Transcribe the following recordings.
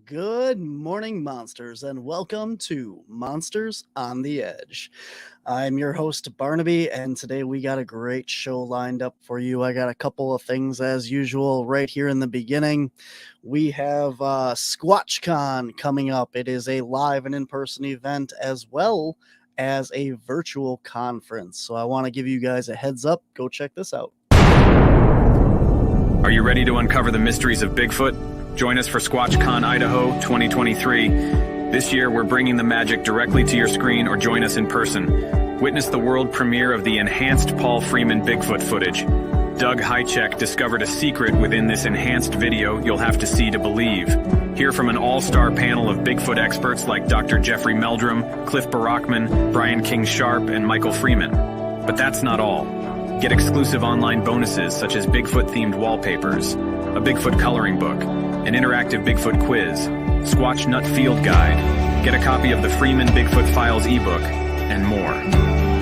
Good morning, monsters, and welcome to Monsters on the Edge. I'm your host, Barnaby, and today we got a great show lined up for you. I got a couple of things as usual right here in the beginning. We have SquatchCon coming up. It is a live and in-person event as well as a virtual conference. So I want to give you guys a heads up. Go check this out. Are you ready to uncover the mysteries of Bigfoot? Join us for SquatchCon Idaho 2023. This year, we're bringing the magic directly to your screen or join us in person. Witness the world premiere of the enhanced Paul Freeman Bigfoot footage. Doug Hychek discovered a secret within this enhanced video you'll have to see to believe. Hear from an all-star panel of Bigfoot experts like Dr. Jeffrey Meldrum, Cliff Barackman, Brian King-Sharp, and Michael Freeman. But that's not all. Get exclusive online bonuses such as Bigfoot-themed wallpapers, a Bigfoot coloring book, an interactive Bigfoot quiz, Squatch Nut Field Guide, get a copy of the Freeman Bigfoot Files ebook, and more.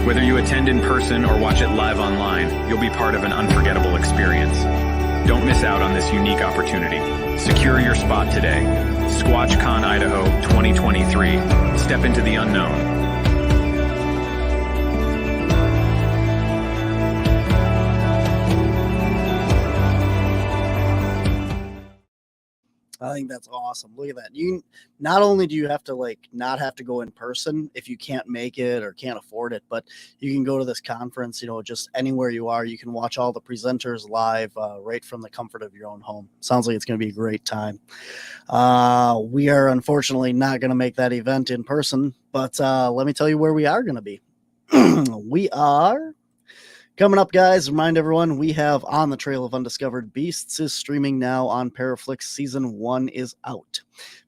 Whether you attend in person or watch it live online, you'll be part of an unforgettable experience. Don't miss out on this unique opportunity. Secure your spot today. SquatchCon Idaho 2023. Step into the unknown. I think that's awesome. Look at that. You not only do you have to not have to go in person if you can't make it or can't afford it, but you can go to this conference, just anywhere you are. You can watch all the presenters live right from the comfort of your own home. Sounds like it's going to be a great time. We are unfortunately not going to make that event in person, but let me tell you where we are going to be. We are coming up, guys. Remind everyone, we have On the Trail of Undiscovered Beasts is streaming now on Paraflix. Season 1 is out.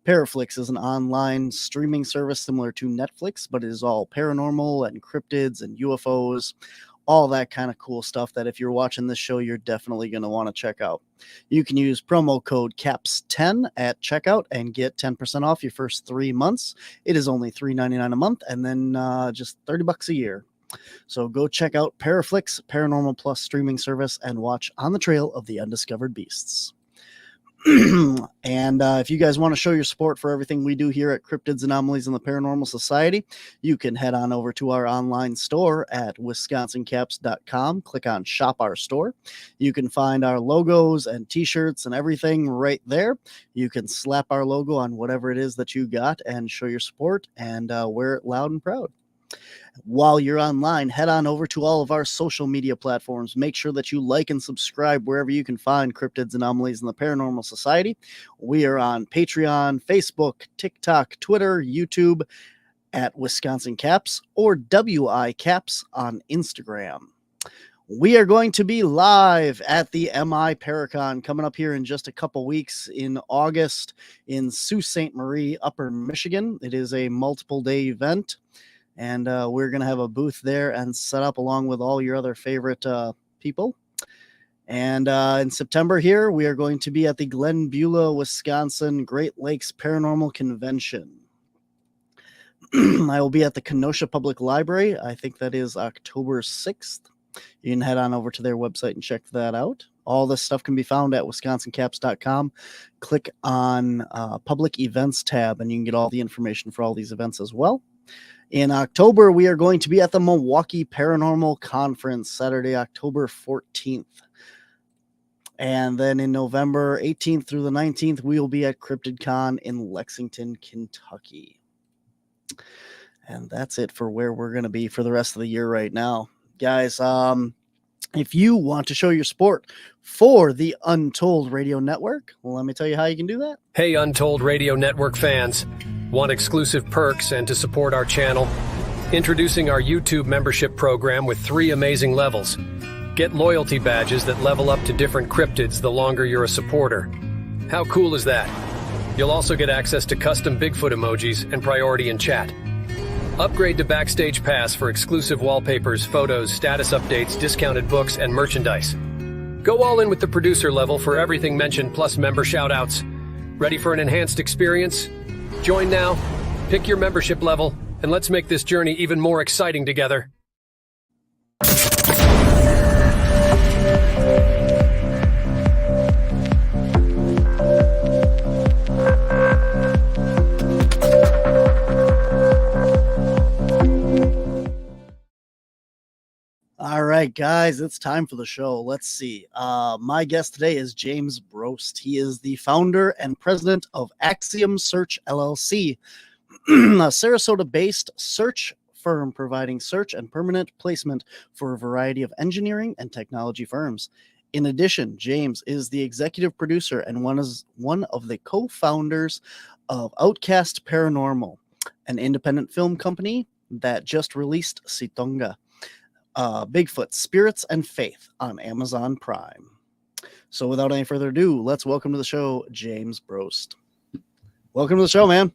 Paraflix is an online streaming service similar to Netflix, but it is all paranormal and cryptids and UFOs, all that kind of cool stuff that if you're watching this show, you're definitely going to want to check out. You can use promo code CAPS10 at checkout and get 10% off your first 3 months. It is only $3.99 a month and then just $30 a year. So go check out Paraflix, Paranormal Plus streaming service, and watch On the Trail of the Undiscovered Beasts. And if you guys want to show your support for everything we do here at Cryptids, Anomalies, and the Paranormal Society, you can head on over to our online store at wisconsincaps.com. Click on Shop Our Store. You can find our logos and t-shirts and everything right there. You can slap our logo on whatever it is that you got and show your support and wear it loud and proud. While you're online, head on over to all of our social media platforms. Make sure that you like and subscribe wherever you can find Cryptids, Anomalies, and the Paranormal Society. We are on Patreon, Facebook, TikTok, Twitter, YouTube at Wisconsin Caps or WI Caps on Instagram. We are going to be live at the MI Paracon coming up here in just a couple weeks in August in Sault Ste. Marie, Upper Michigan. It is a multiple-day event. And we're going to have a booth there and set up along with all your other favorite people. And in September here, we are going to be at the Glen Beulah, Wisconsin Great Lakes Paranormal Convention. I will be at the Kenosha Public Library. I think that is October 6th. You can head on over to their website and check that out. All this stuff can be found at wisconsincaps.com. Click on Public Events tab, and you can get all the information for all these events as well. In October, we are going to be at the Milwaukee Paranormal Conference, Saturday, October 14th. And then in November 18th through the 19th, we will be at CryptidCon in Lexington, Kentucky. And that's it for where we're going to be for the rest of the year right now. Guys, if you want to show your support for the Untold Radio Network, well, let me tell you how you can do that. Hey, Untold Radio Network fans. Want exclusive perks and to support our channel? Introducing our YouTube membership program with 3 amazing levels. Get loyalty badges that level up to different cryptids the longer you're a supporter. How cool is that? You'll also get access to custom Bigfoot emojis and priority in chat. Upgrade to Backstage Pass for exclusive wallpapers, photos, status updates, discounted books, and merchandise. Go all in with the producer level for everything mentioned plus member shoutouts. Ready for an enhanced experience? Join now, pick your membership level, and let's make this journey even more exciting together. right, guys, it's time for the show. Let's see. My guest today is James Brost. He is the founder and president of Axiom Search LLC, a Sarasota-based search firm providing search and permanent placement for a variety of engineering and technology firms. In addition, James is the executive producer and one of the co-founders of Outcast Paranormal, an independent film company that just released Ci'Tonga, Bigfoot, Spirits and Faith on Amazon Prime. So without any further ado, let's welcome to the show, James Brost. Welcome to the show, man.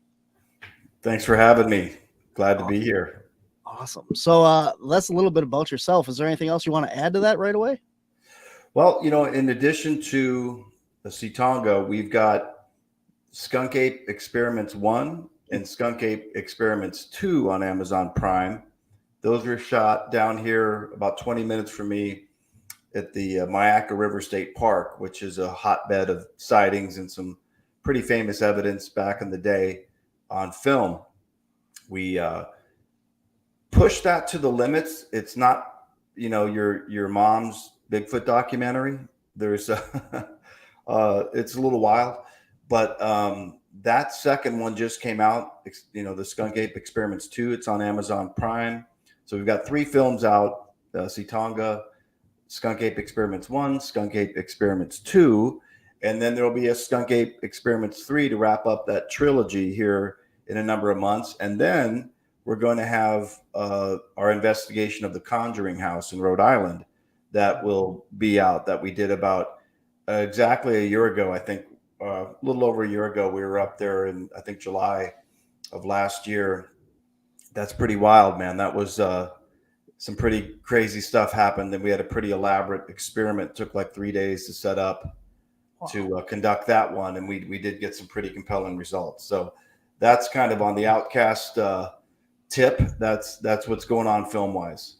Thanks for having me. Glad to be here. Awesome. So that's a little bit about yourself. Is there anything else you want to add to that right away? Well, in addition to the Ci'Tonga, we've got Skunk Ape Experiments 1 and Skunk Ape Experiments 2 on Amazon Prime. Those were shot down here about 20 minutes from me at the Myakka River State Park, which is a hotbed of sightings and some pretty famous evidence back in the day on film. We pushed that to the limits. It's not, your mom's Bigfoot documentary. There's it's a little wild, but that second one just came out, the Skunk Ape Experiments 2. It's on Amazon Prime. So we've got 3 films out, Ci'Tonga, Skunk Ape Experiments 1, Skunk Ape Experiments 2, and then there'll be a Skunk Ape Experiments 3 to wrap up that trilogy here in a number of months. And then we're going to have our investigation of the Conjuring House in Rhode Island that will be out, that we did about exactly a year ago. I think a little over a year ago, we were up there in, I think, July of last year. That's pretty wild, man. That was some pretty crazy stuff happened. And we had a pretty elaborate experiment. It took like 3 days to set up to conduct that one. And we did get some pretty compelling results. So that's kind of on the Outcast tip. That's what's going on film wise.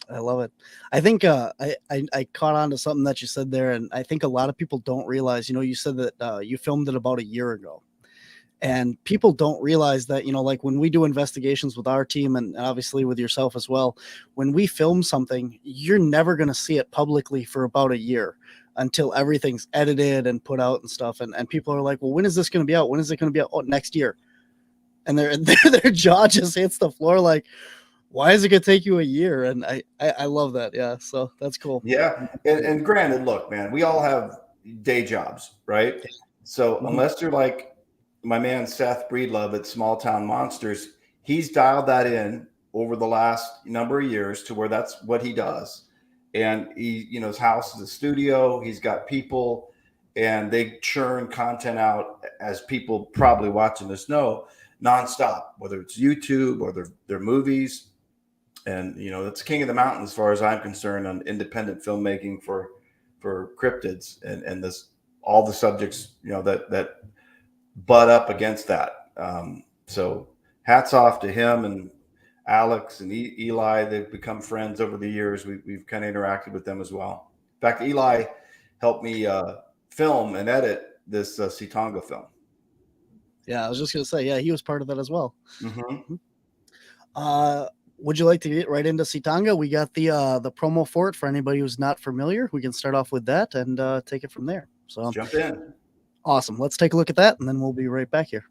I love it. I think I caught on to something that you said there. And I think a lot of people don't realize, you said that you filmed it about a year ago. And people don't realize that, like when we do investigations with our team and obviously with yourself as well, when we film something, you're never going to see it publicly for about a year until everything's edited and put out and stuff. And people are like, well, when is this going to be out? When is it going to be out? Oh, next year. And their jaw just hits the floor like, why is it going to take you a year? And I love that. Yeah. So that's cool. Yeah. And granted, look, man, we all have day jobs, right? So unless you're like my man Seth Breedlove at Small Town Monsters, he's dialed that in over the last number of years to where that's what he does. And he, his house is a studio. He's got people, and they churn content out, as people probably watching this know, nonstop, whether it's YouTube or their movies. And it's king of the mountain as far as I'm concerned on independent filmmaking for cryptids and this, all the subjects that butt up against that. So hats off to him and Alex and Eli. They've become friends over the years. We've kind of interacted with them as well. In fact, Eli helped me film and edit this Ci'Tonga film. Yeah, I was just going to say, yeah, he was part of that as well. Mm-hmm. Would you like to get right into Ci'Tonga? We got the promo for it for anybody who's not familiar. We can start off with that and take it from there. So jump in. Awesome. Let's take a look at that, and then we'll be right back here.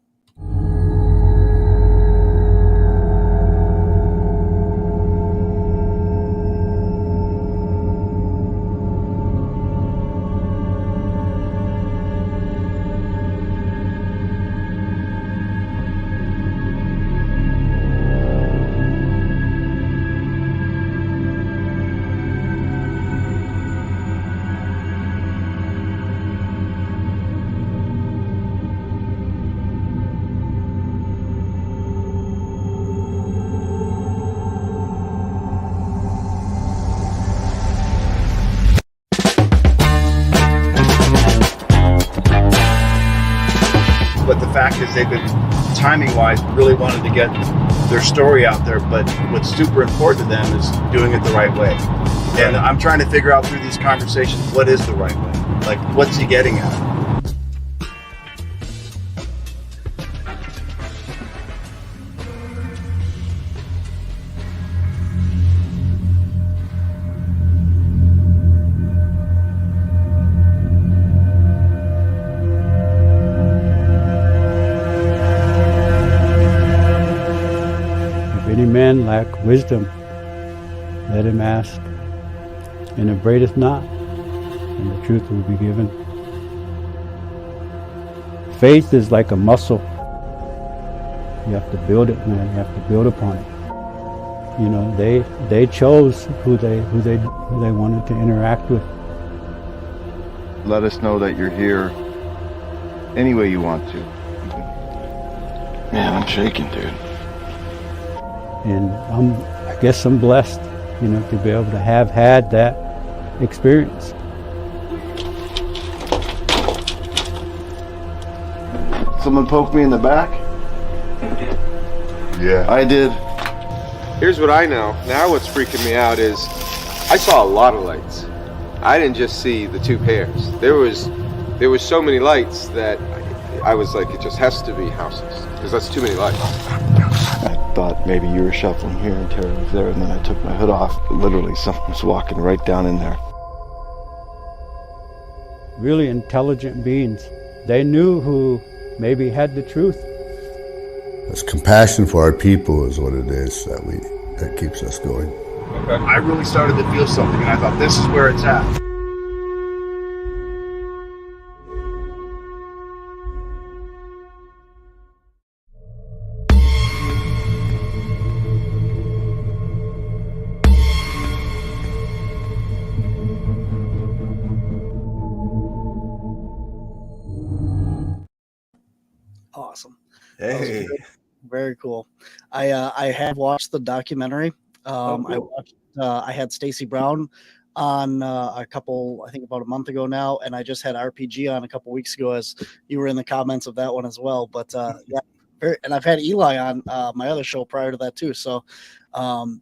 fact is they've been, timing-wise, really wanted to get their story out there, but what's super important to them is doing it the right way. And I'm trying to figure out through these conversations, what is the right way? Like, what's he getting at? lack wisdom, let him ask. And upbraideth not, and the truth will be given. Faith is like a muscle. You have to build it, man. You have to build upon it. You know, they chose who they wanted to interact with. Let us know that you're here any way you want to. Man, I'm shaking, dude. And I guess I'm blessed, you know, to be able to have had that experience. Someone poked me in the back? Yeah. I did. Here's what I know. Now what's freaking me out is I saw a lot of lights. I didn't just see the two pairs. There was so many lights that I was like, it just has to be houses, because that's too many lights. I thought maybe you were shuffling here and Terry was there, and then I took my hood off. Literally, someone was walking right down in there. Really intelligent beings. They knew who maybe had the truth. It's compassion for our people is what it is that keeps us going. Okay. I really started to feel something, and I thought, this is where it's at. Awesome. Hey. Very cool. I have watched the documentary. Cool. I had Stacy Brown on a couple, I think about a month ago now, and I just had RPG on a couple weeks ago, as you were in the comments of that one as well. But yeah, and I've had Eli on my other show prior to that too. So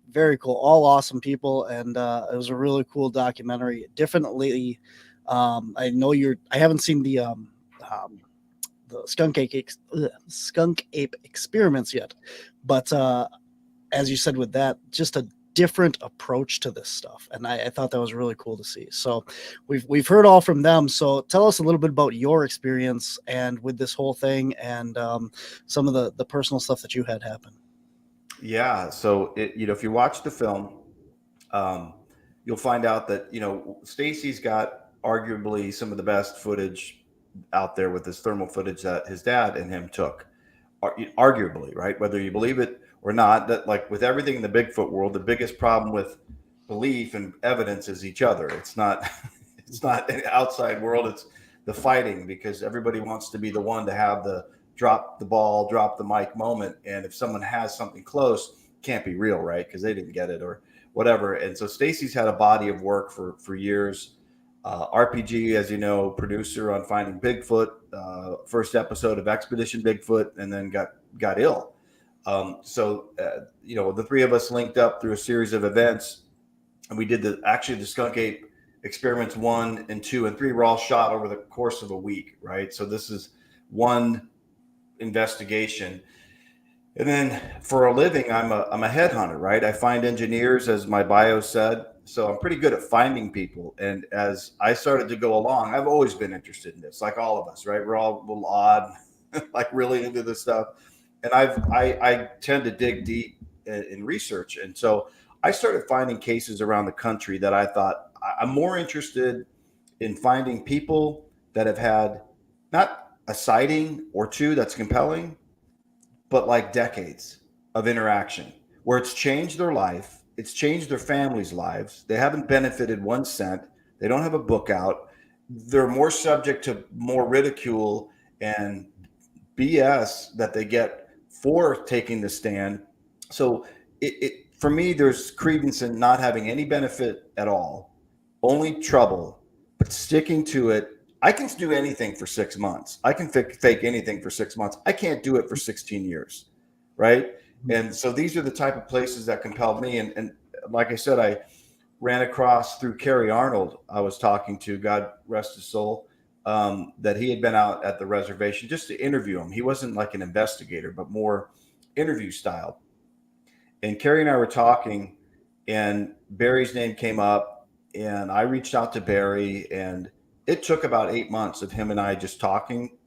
very cool, all awesome people, and it was a really cool documentary. Definitely, I know I haven't seen the skunk ape experiments yet, but as you said with that, just a different approach to this stuff, and I thought that was really cool to see. So we've heard all from them, so tell us a little bit about your experience and with this whole thing, and some of the personal stuff that you had happen. Yeah, so if you watch the film, you'll find out that Stacy's got arguably some of the best footage out there with this thermal footage that his dad and him took, arguably, right? Whether you believe it or not, that like with everything in the Bigfoot world, the biggest problem with belief and evidence is each other. It's not an outside world. It's the fighting, because everybody wants to be the one to have the drop the ball, drop the mic moment. And if someone has something close, it can't be real, right? Because they didn't get it or whatever. And so Stacy's had a body of work for years. RPG, as you know, producer on Finding Bigfoot, first episode of Expedition Bigfoot, and then got ill. The three of us linked up through a series of events, and we did the Skunk Ape experiments 1 and 2 and 3 were all shot over the course of a week, right? So this is one investigation. And then for a living, I'm a headhunter, right? I find engineers, as my bio said. So I'm pretty good at finding people. And as I started to go along, I've always been interested in this, like all of us, right? We're all a little odd, like really into this stuff. And I tend to dig deep in research. And so I started finding cases around the country that I thought I'm more interested in finding people that have had not a sighting or two that's compelling, but like decades of interaction where it's changed their life. It's changed their families' lives. They haven't benefited 1 cent. They don't have a book out. They're more subject to more ridicule and BS that they get for taking the stand. So for me, there's credence in not having any benefit at all, only trouble, but sticking to it. I can do anything for 6 months. I can fake anything for 6 months. I can't do it for 16 years, right? And so these are the type of places that compelled me. And like I said, I ran across through Kerry Arnold. I was talking to, God rest his soul, that he had been out at the reservation just to interview him. He wasn't like an investigator, but more interview style. And Kerry and I were talking, and Barry's name came up, and I reached out to Barry, and it took about 8 months of him and I just talking,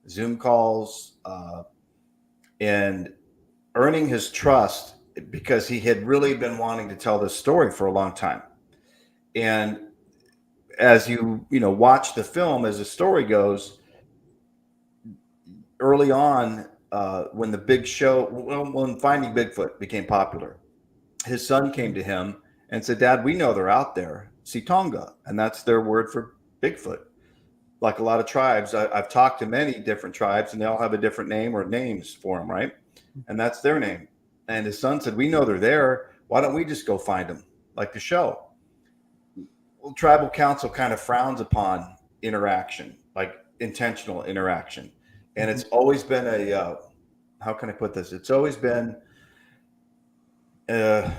Zoom calls, and earning his trust because he had really been wanting to tell this story for a long time. And as you watch the film, as the story goes, early on, when the big show, when Finding Bigfoot became popular, his son came to him and said, "Dad, we know they're out there, Ci'Tonga," and that's their word for Bigfoot. Like a lot of tribes, I've talked to many different tribes, and they all have a different name or names for them, right? And that's their name. And his son said, "We know they're there. Why don't we just go find them, like the show?" Well, tribal council kind of frowns upon interaction, like intentional interaction. And it's always been how can I put this? It's always been an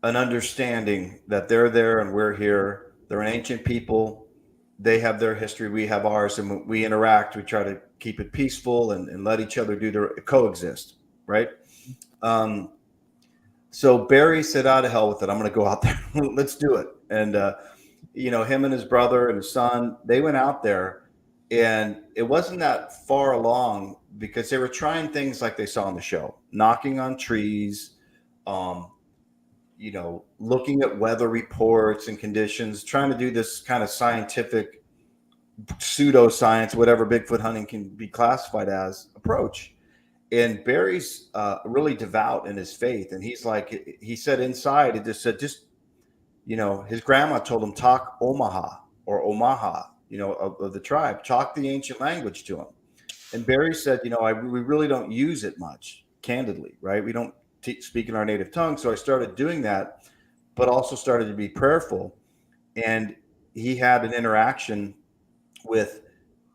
understanding that they're there and we're here. They're an ancient people. They have their history. We have ours. And when we interact, we try to keep it peaceful and let each other coexist. Right. So Barry said, "Out of hell with it. I'm going to go out there. Let's do it." And, him and his brother and his son, they went out there, and it wasn't that far along because they were trying things like they saw on the show, knocking on trees, looking at weather reports and conditions, trying to do this kind of scientific pseudoscience, whatever Bigfoot hunting can be classified as, approach. And Barry's really devout in his faith. And he's like, he said inside, it just said, his grandma told him, talk Omaha or Omaha, of the tribe, talk the ancient language to him. And Barry said, we really don't use it much, candidly, right? We don't speak in our native tongue. So I started doing that, but also started to be prayerful. And he had an interaction with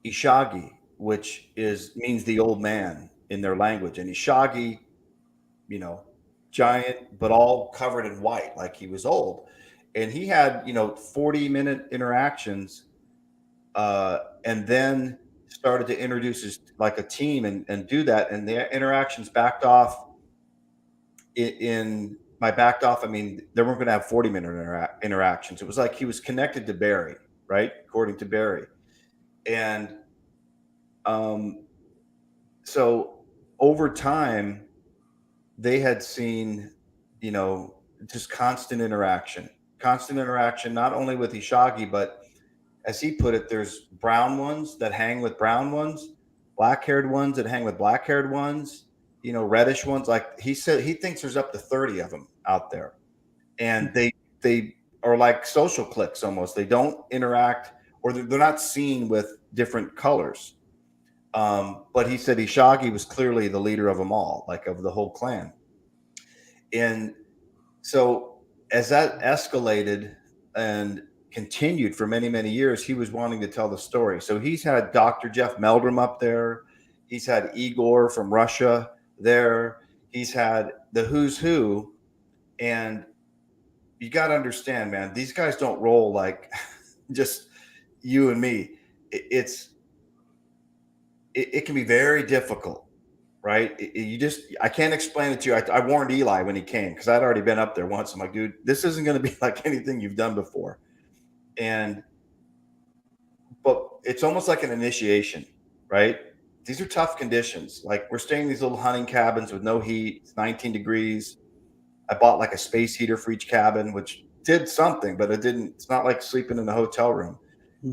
Ishagi, which means the old man in their language. And Ishagi, giant, but all covered in white, like he was old. And he had, 40-minute interactions, and then started to introduce like a team and do that. And the interactions backed off. By backed off, I mean, they weren't going to have 40-minute interactions. It was like he was connected to Barry, right? According to Barry. And so over time, they had seen, just constant interaction, not only with Ishagi, but as he put it, there's brown ones that hang with brown ones, black-haired ones that hang with black-haired ones, reddish ones. Like he said, he thinks there's up to 30 of them out there. And they are like social cliques almost. They don't interact, or they're not seen with different colors. But he said Ishagi was clearly the leader of them all, like of the whole clan. And so as that escalated and continued for many, many years, he was wanting to tell the story. So he's had Dr. Jeff Meldrum up there. He's had Igor from Russia there. He's had the who's who. And you got to understand, man, these guys don't roll like just you and me. It can be very difficult, right? I can't explain it to you. I warned Eli when he came because I'd already been up there once. I'm like, dude, this isn't going to be like anything you've done before. But it's almost like an initiation, right? These are tough conditions. Like we're staying in these little hunting cabins with no heat. It's 19 degrees. I bought like a space heater for each cabin, which did something, but it's not like sleeping in a hotel room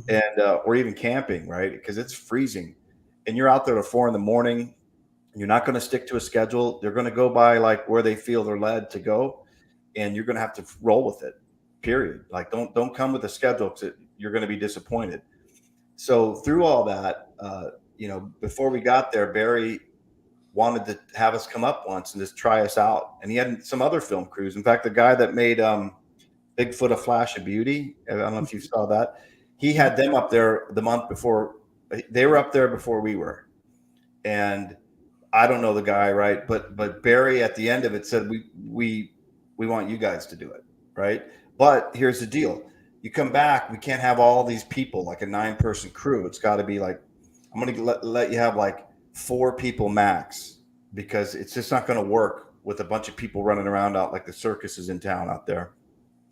and or even camping, right? Because it's freezing. And you're out there at 4 a.m. You're not going to stick to a schedule. They're going to go by like where they feel they're led to go, and you're going to have to roll with it. Period. Like don't come with a schedule because you're going to be disappointed. So through all that, before we got there, Barry wanted to have us come up once and just try us out. And he had some other film crews. In fact, the guy that made Bigfoot: A Flash of Beauty, I don't know if you saw that. He had them up there the month before. They were up there before we were. And I don't know the guy, right? But Barry at the end of it said, we want you guys to do it, right? But here's the deal. You come back, we can't have all these people, like a 9-person crew. It's got to be like, I'm going to let you have like 4 people max, because it's just not going to work with a bunch of people running around out like the circus is in town out there.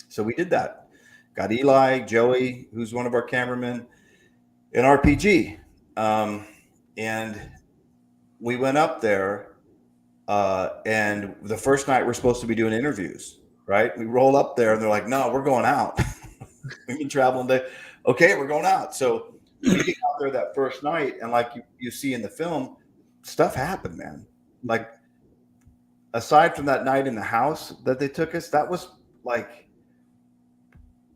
So we did that. Got Eli, Joey, who's one of our cameramen, and RPG. And we went up there, And the first night we're supposed to be doing interviews, right? We roll up there and they're like, no, we're going out. We've been traveling day. Okay, we're going out. So we get out there that first night, and like you see in the film, stuff happened, man. Like, aside from that night in the house that they took us, that was like,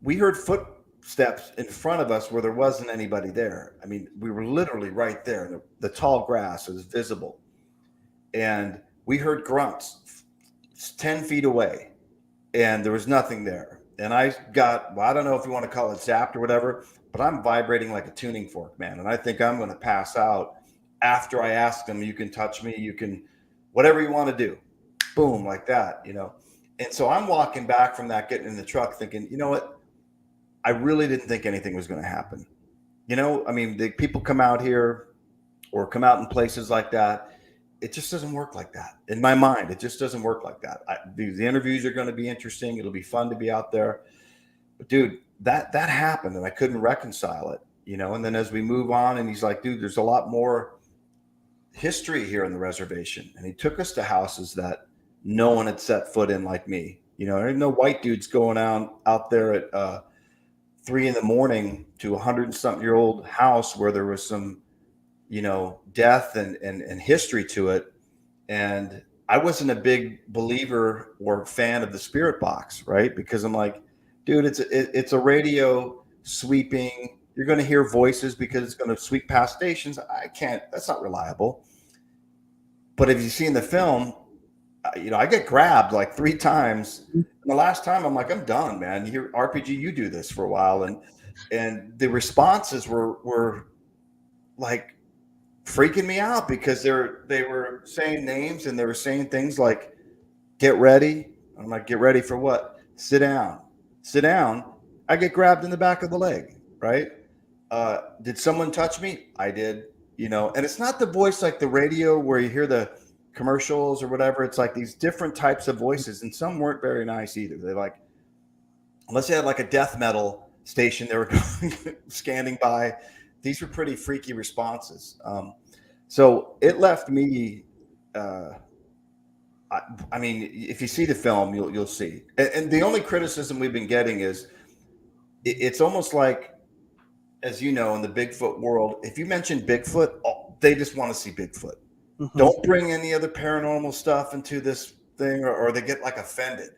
we heard footsteps in front of us where there wasn't anybody there. I mean, we were literally right there. The tall grass was visible. And we heard grunts 10 feet away, and there was nothing there. And I got, well, I don't know if you want to call it zapped or whatever, but I'm vibrating like a tuning fork, man. And I think I'm going to pass out after I ask them, you can touch me, you can, whatever you want to do. Boom, like that, you know? And so I'm walking back from that, getting in the truck thinking, you know what? I really didn't think anything was going to happen. You know, I mean, the people come out here or come out in places like that. It just doesn't work like that. In my mind, it just doesn't work like that. The interviews are going to be interesting. It'll be fun to be out there. But dude, that happened, and I couldn't reconcile it, you know? And then as we move on, and he's like, dude, there's a lot more history here in the reservation. And he took us to houses that no one had set foot in like me. You know, there's no white dudes going out there at 3 a.m. to 100-something-year-old house where there was some, you know, death and history to it. And I wasn't a big believer or fan of the spirit box, right? Because I'm like, dude, it's a radio sweeping. You're going to hear voices because it's going to sweep past stations. That's not reliable. But if you see in the film, you know, I get grabbed like 3 times. And the last time I'm like, I'm done, man. You hear RPG, you do this for a while. And the responses were like freaking me out because they were saying names, and they were saying things like, get ready. I'm like, get ready for what? Sit down. I get grabbed in the back of the leg, right? Did someone touch me? I did, you know. And it's not the voice like the radio where you hear the commercials or whatever. It's like these different types of voices, and some weren't very nice either. They're like, unless they had like a death metal station they were scanning by, these were pretty freaky responses. So it left me, I mean, if you see the film, you'll see. And the only criticism we've been getting is it's almost like, as you know, in the Bigfoot world, if you mention Bigfoot, they just want to see Bigfoot. Mm-hmm. Don't bring any other paranormal stuff into this thing, or they get like offended.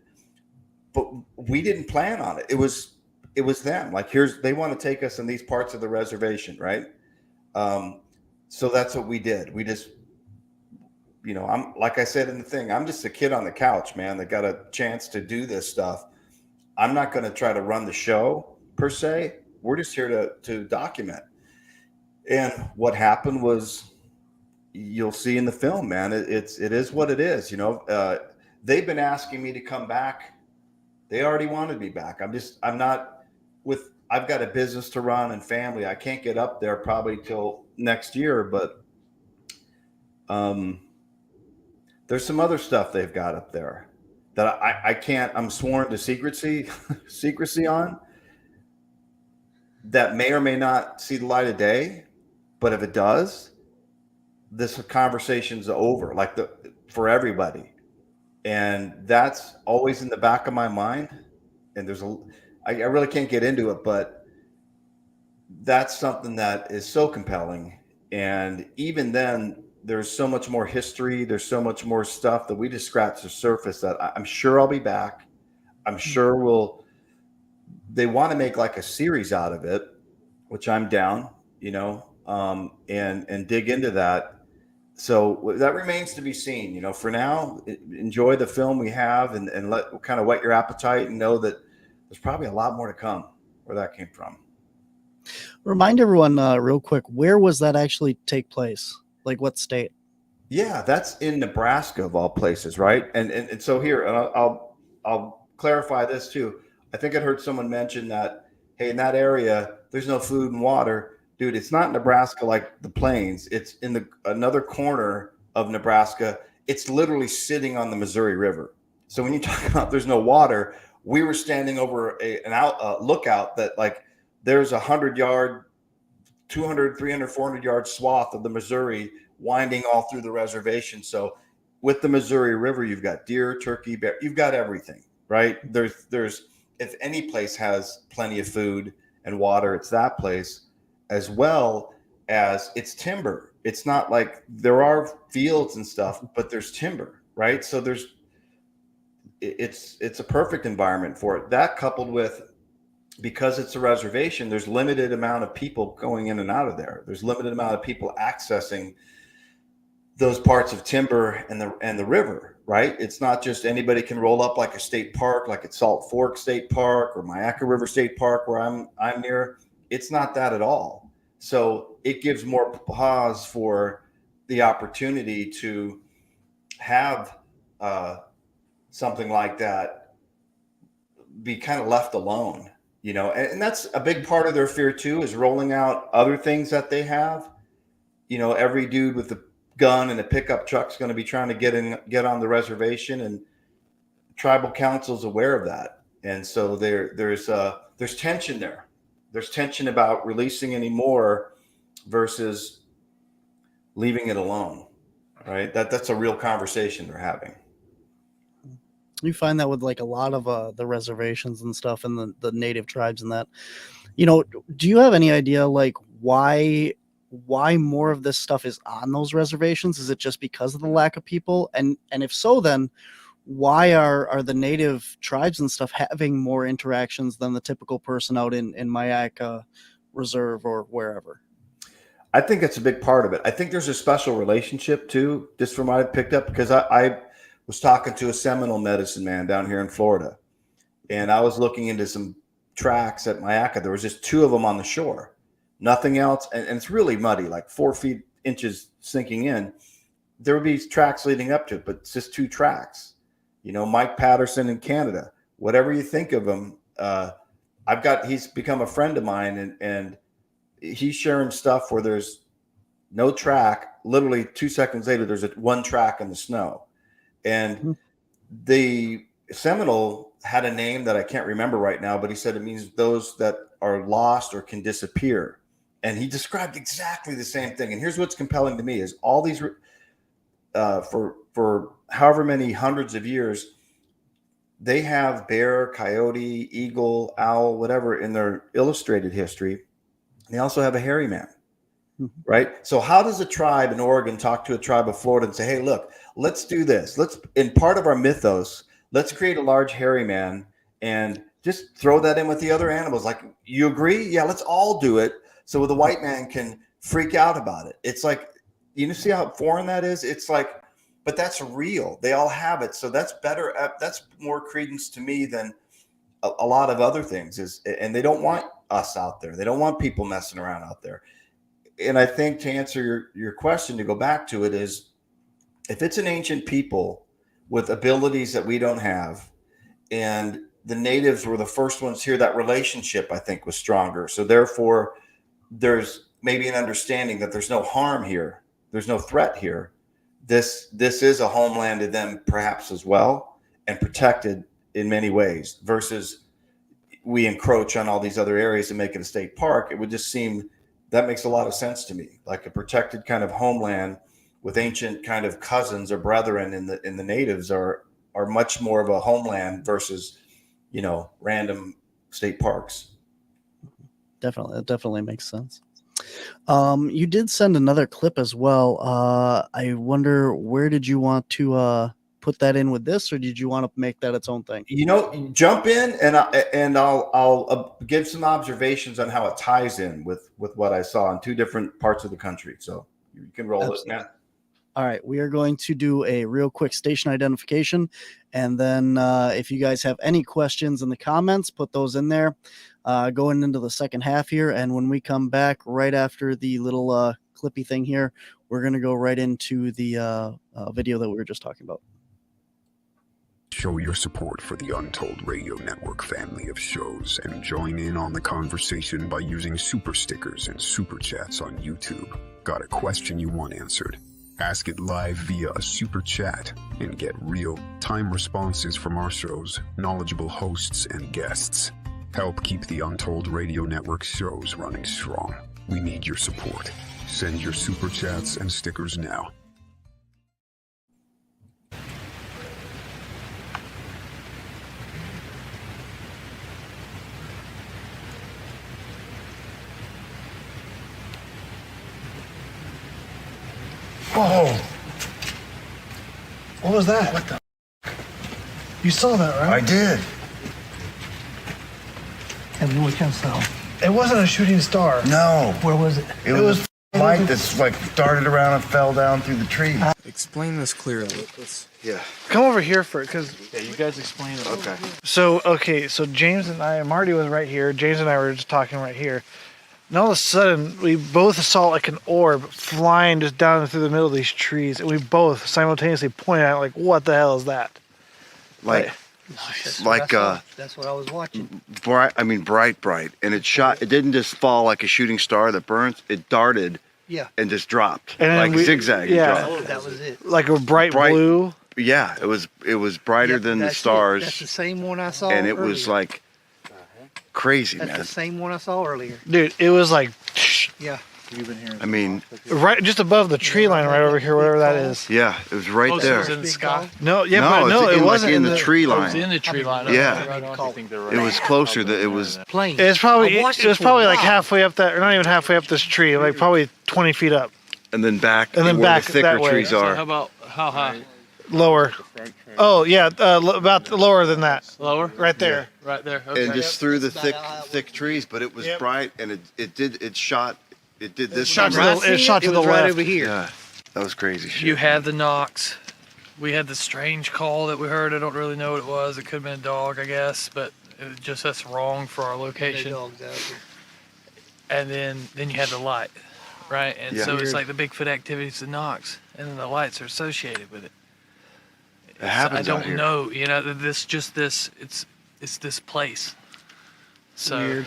But we didn't plan on it. It was them. Like, they want to take us in these parts of the reservation, right? So that's what we did. We just, you know, I'm, like I said in the thing, I'm just a kid on the couch, man, that got a chance to do this stuff. I'm not going to try to run the show per se. We're just here to document. And what happened was, you'll see in the film, man, it is what it is. You know, they've been asking me to come back. They already wanted me back. I've got a business to run and family. I can't get up there probably till next year, but there's some other stuff they've got up there that I can't, I'm sworn to secrecy on, that may or may not see the light of day. But if it does, this conversation's over, like for everybody. And that's always in the back of my mind. And I really can't get into it, but that's something that is so compelling. And even then, there's so much more history. There's so much more stuff that we just scratched the surface, that I'm sure I'll be back. I'm sure they want to make like a series out of it, which I'm down, you know, and dig into that. So that remains to be seen. You know, for now, enjoy the film we have, and kind of whet your appetite, and know that there's probably a lot more to come where that came from. Remind everyone real quick, where was that actually take place? Like what state? Yeah, that's in Nebraska of all places, right? And so here, and I'll clarify this too. I think I'd heard someone mention that, hey, in that area, there's no food and water. Dude, it's not Nebraska like the plains. It's in another corner of Nebraska. It's literally sitting on the Missouri River. So when you talk about there's no water, we were standing over a lookout that, like, there's 100-yard, 200, 300, 400-yard swath of the Missouri winding all through the reservation. So with the Missouri River, you've got deer, turkey, bear, you've got everything, right? There's if any place has plenty of food and water, it's that place, as well as it's timber. It's not like there are fields and stuff, but there's timber, right? So it's a perfect environment for it. That coupled with, because it's a reservation, there's limited amount of people going in and out of there. There's limited amount of people accessing those parts of timber and the river, right? It's not just anybody can roll up like a state park, like at Salt Fork State Park or Myakka River State Park, where I'm near. It's not that at all. So it gives more pause for the opportunity to have something like that be kind of left alone, you know, and that's a big part of their fear too, is rolling out other things that they have. You know, every dude with a gun and a pickup truck is going to be trying to get on the reservation, and tribal council's aware of that. And so there's tension there. There's tension about releasing any more versus leaving it alone, right? That's a real conversation they're having. You find that with like a lot of the reservations and stuff, and the native tribes and that, you know, do you have any idea like why more of this stuff is on those reservations? Is it just because of the lack of people? And if so, then why are the native tribes and stuff having more interactions than the typical person out in Myakka Reserve or wherever? I think that's a big part of it. I think there's a special relationship too, just from what I picked up, because I was talking to a Seminole medicine man down here in Florida, and I was looking into some tracks at Myakka. There was just 2 of them on the shore, nothing else. And it's really muddy, like 4 inches sinking in. There would be tracks leading up to it, but it's just 2 tracks. You know, Mike Patterson in Canada, whatever you think of him, he's become a friend of mine, and he's sharing stuff where there's no track. Literally 2 seconds later, there's one track in the snow. And the Seminole had a name that I can't remember right now, but he said it means those that are lost or can disappear. And he described exactly the same thing. And here's what's compelling to me is all these, for however many hundreds of years, they have bear, coyote, eagle, owl, whatever in their illustrated history. They also have a hairy man, right? So how does a tribe in Oregon talk to a tribe of Florida and say, hey, look, let's do this. In part of our mythos, let's create a large hairy man and just throw that in with the other animals. Like, you agree? Yeah, let's all do it. So the white man can freak out about it. It's like, you see how foreign that is? It's like, but that's real. They all have it. So that's better. That's more credence to me than a lot of other things and they don't want us out there. They don't want people messing around out there. And I think to answer your question, to go back to it, is if it's an ancient people with abilities that we don't have, and the natives were the first ones here, that relationship, I think, was stronger. So therefore, there's maybe an understanding that there's no harm here. There's no threat here. This is a homeland to them perhaps as well, and protected in many ways, versus we encroach on all these other areas and make it a state park. It would just seem that makes a lot of sense to me, like a protected kind of homeland with ancient kind of cousins or brethren in the natives are much more of a homeland versus, you know, random state parks. Definitely. That definitely makes sense. You did send another clip as well. I wonder, where did you want to put that in with this, or did you want to make that its own thing? You know, jump in and I'll give some observations on how it ties in with what I saw in 2 different parts of the country. So you can roll Absolutely. It now. All right, we are going to do a real quick station identification, and then if you guys have any questions in the comments, put those in there. Going into the second half here, and when we come back right after the little clippy thing here, we're going to go right into the video that we were just talking about. Show your support for the Untold Radio Network family of shows and join in on the conversation by using super stickers and super chats on YouTube. Got a question you want answered? Ask it live via a super chat and get real-time responses from our show's knowledgeable hosts and guests. Help keep the Untold Radio Network shows running strong. We need your support. Send your super chats and stickers now. Whoa. What was that? What the? You saw that, right? I did. And we can tell. It wasn't a shooting star. No. Where was it? It was light that's like darted around and fell down through the tree. Explain this clearly. Yeah. Come over here for it, because... Yeah, you guys explain it. Okay. So James and I, Marty was right here. James and I were just talking right here. And all of a sudden, we both saw like an orb flying just down through the middle of these trees. And we both simultaneously pointed at it like, what the hell is that? That's what I was watching. Bright, and it shot. It didn't just fall like a shooting star that burns. It darted, and just dropped, and like zigzag. Oh, that was it. Like a bright blue. Yeah, it was brighter than the stars. That's the same one I saw. And it earlier. was like crazy, That's man. the same one I saw earlier. Dude, it was like. Yeah. You've been hearing. I mean, right just above the tree line, right over here, whatever that is. Yeah, it was right there. It was in the sky. No, it wasn't in the tree line. It was in the tree line. Yeah, it was closer. It was plane. It was probably like halfway up that, or not even halfway up this tree, like probably 20 feet up. And then back. And then where back the thicker that way. trees are. So how about how high? Lower. Oh yeah, about lower than that. Lower. Right there. Yeah. Right there. Okay. And just through the thick trees, but it was bright, and it shot. It did this. It shot to the left. Right over here. Yeah, that was crazy shit. You had the knocks. We had the strange call that we heard. I don't really know what it was. It could have been a dog, I guess, but it was just that's wrong for our location. And then you had the light, right? And so it's like the Bigfoot activities, the knocks, and then the lights are associated with it. It happens I out don't here. know. You know, it's this place. So, Weird.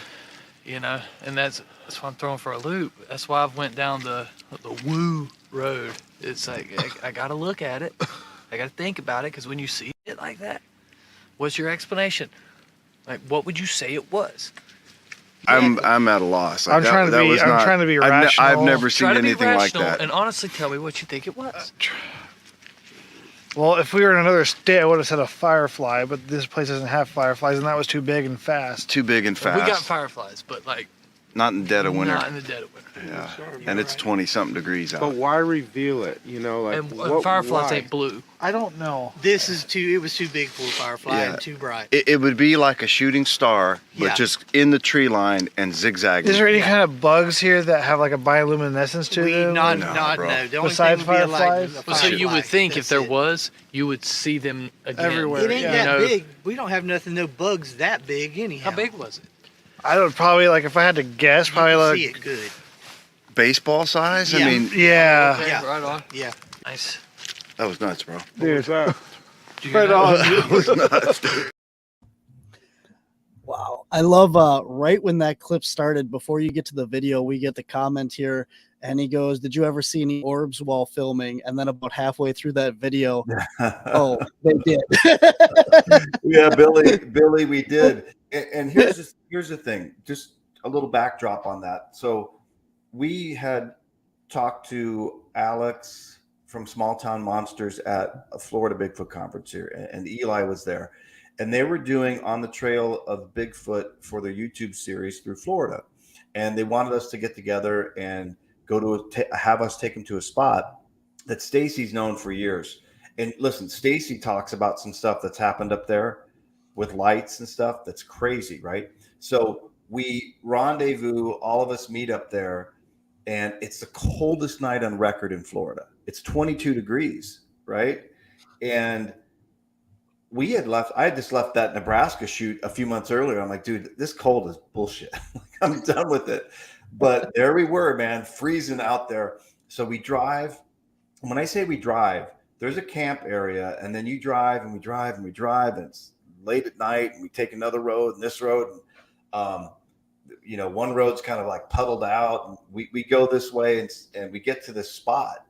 You know, and that's why I'm throwing for a loop. That's why I've went down the woo road. It's like I gotta look at it. I gotta think about it, because when you see it like that, what's your explanation? Like, what would you say it was? I'm at a loss. Like, I'm trying to be rational. I've never seen anything like that. And honestly, tell me what you think it was. Well, if we were in another state, I would have said a firefly, but this place doesn't have fireflies, and that was too big and fast. Too big and fast. We got fireflies, but like not in the dead of winter. Not in the dead of winter. Yeah, and it's 20-something degrees out. But why reveal it? You know, like and fireflies ain't blue. I don't know. It was too big for a firefly and too bright. It would be like a shooting star, but just in the tree line and zigzagging. Is there any kind of bugs here that have like a bioluminescence to them? No. The only Besides thing would be fireflies? Well, so you would think if there was, you would see them again. Everywhere. It ain't that big. We don't have no bugs that big anyhow. How big was it? I would probably, like, if I had to guess, probably like... see it good. Baseball size? Yeah. I mean... Yeah. Okay, right on. Yeah. Nice. That was nuts, bro. Dude. That was nuts, dude. Wow. I love right when that clip started, before you get to the video, we get the comment here, and he goes, "Did you ever see any orbs while filming?" And then about halfway through that video, oh, they did. Yeah, Billy, we did. And here's the thing, just a little backdrop on that. So we had talked to Alex from Small Town Monsters at a Florida Bigfoot conference here, and Eli was there. And they were doing On the Trail of Bigfoot for their YouTube series through Florida. And they wanted us to get together and go to have us take them to a spot that Stacy's known for years. And listen, Stacy talks about some stuff that's happened up there with lights and stuff. That's crazy, right? So we rendezvous, all of us meet up there, and it's the coldest night on record in Florida. It's 22 degrees, right? And I had just left that Nebraska shoot a few months earlier. I'm like, dude, this cold is bullshit. I'm done with it. But there we were, man, freezing out there. So we drive. When I say we drive, there's a camp area, and then you drive and we drive and we drive, and it's late at night, and we take another road and this road. And, one road's kind of like puddled out, and we go this way, and we get to this spot.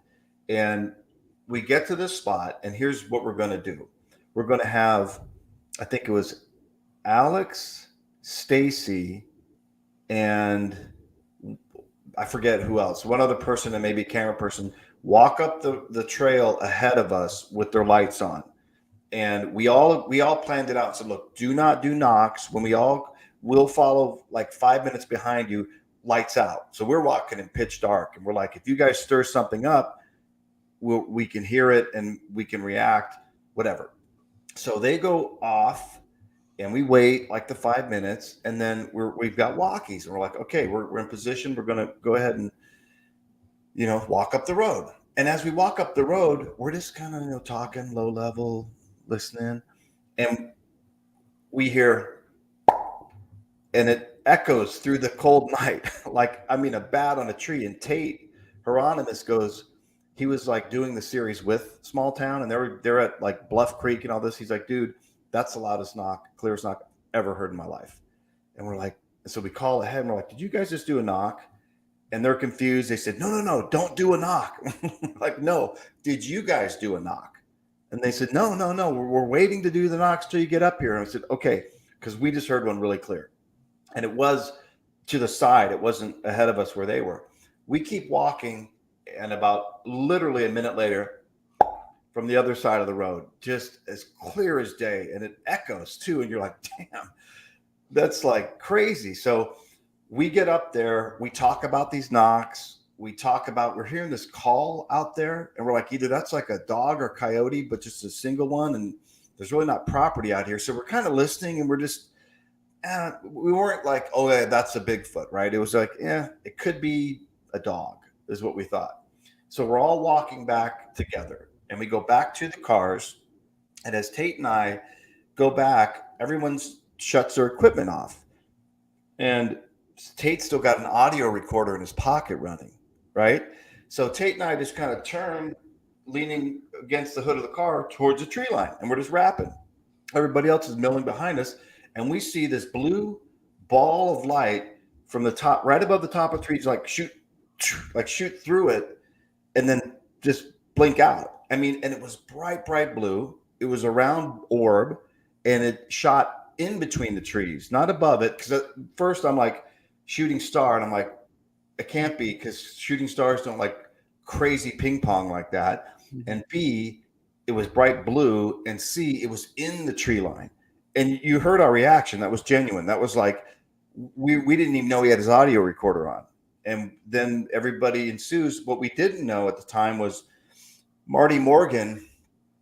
And we get to this spot, and here's what we're going to do. We're going to have, I think it was Alex, Stacy, and I forget who else, one other person and maybe a camera person, walk up the trail ahead of us with their lights on. And we all planned it out and said, look, do not do knocks. We'll follow like 5 minutes behind you, lights out. So we're walking in pitch dark, and we're like, if you guys stir something up, we can hear it and we can react, whatever. So they go off and we wait like the 5 minutes, and then we've got walkies, and we're like, okay, we're in position. We're going to go ahead and, walk up the road. And as we walk up the road, we're just kind of, talking low level, listening, and we hear, and it echoes through the cold night, like, a bat on a tree. And Tate Hieronymus goes, he was like doing the series with Small Town, and they're at like Bluff Creek and all this. He's like, dude, that's the loudest knock, clearest knock I've ever heard in my life. And we're like, so we call ahead and we're like, did you guys just do a knock? And they're confused. They said, no, don't do a knock. Like, no, did you guys do a knock? And they said, no, we're waiting to do the knocks till you get up here. And I said, okay, because we just heard one really clear. And it was to the side. It wasn't ahead of us where they were. We keep walking, and about literally a minute later, from the other side of the road, just as clear as day, and it echoes too. And you're like, damn, that's like crazy. So we get up there, we talk about these knocks. We're hearing this call out there, and we're like, either that's like a dog or coyote, but just a single one. And there's really not property out here. So we're kind of listening, and we're just, we weren't like, oh yeah, that's a Bigfoot, right? It was like, yeah, it could be a dog is what we thought. So we're all walking back together, and we go back to the cars. And as Tate and I go back, everyone shuts their equipment off. And Tate still got an audio recorder in his pocket running, right? So Tate and I just kind of turn, leaning against the hood of the car towards the tree line, and we're just rapping. Everybody else is milling behind us, and we see this blue ball of light from the top, right above the top of the trees, like shoot through it, and then just blink out. And it was bright blue. It was a round orb, and it shot in between the trees, not above it. Because at first I'm like, shooting star, and I'm like, it can't be, because shooting stars don't like crazy ping pong like that. And B, it was bright blue, and C, it was in the tree line. And you heard our reaction. That was genuine. That was like, we didn't even know he had his audio recorder on. And then everybody ensues. What we didn't know at the time was Marty Morgan,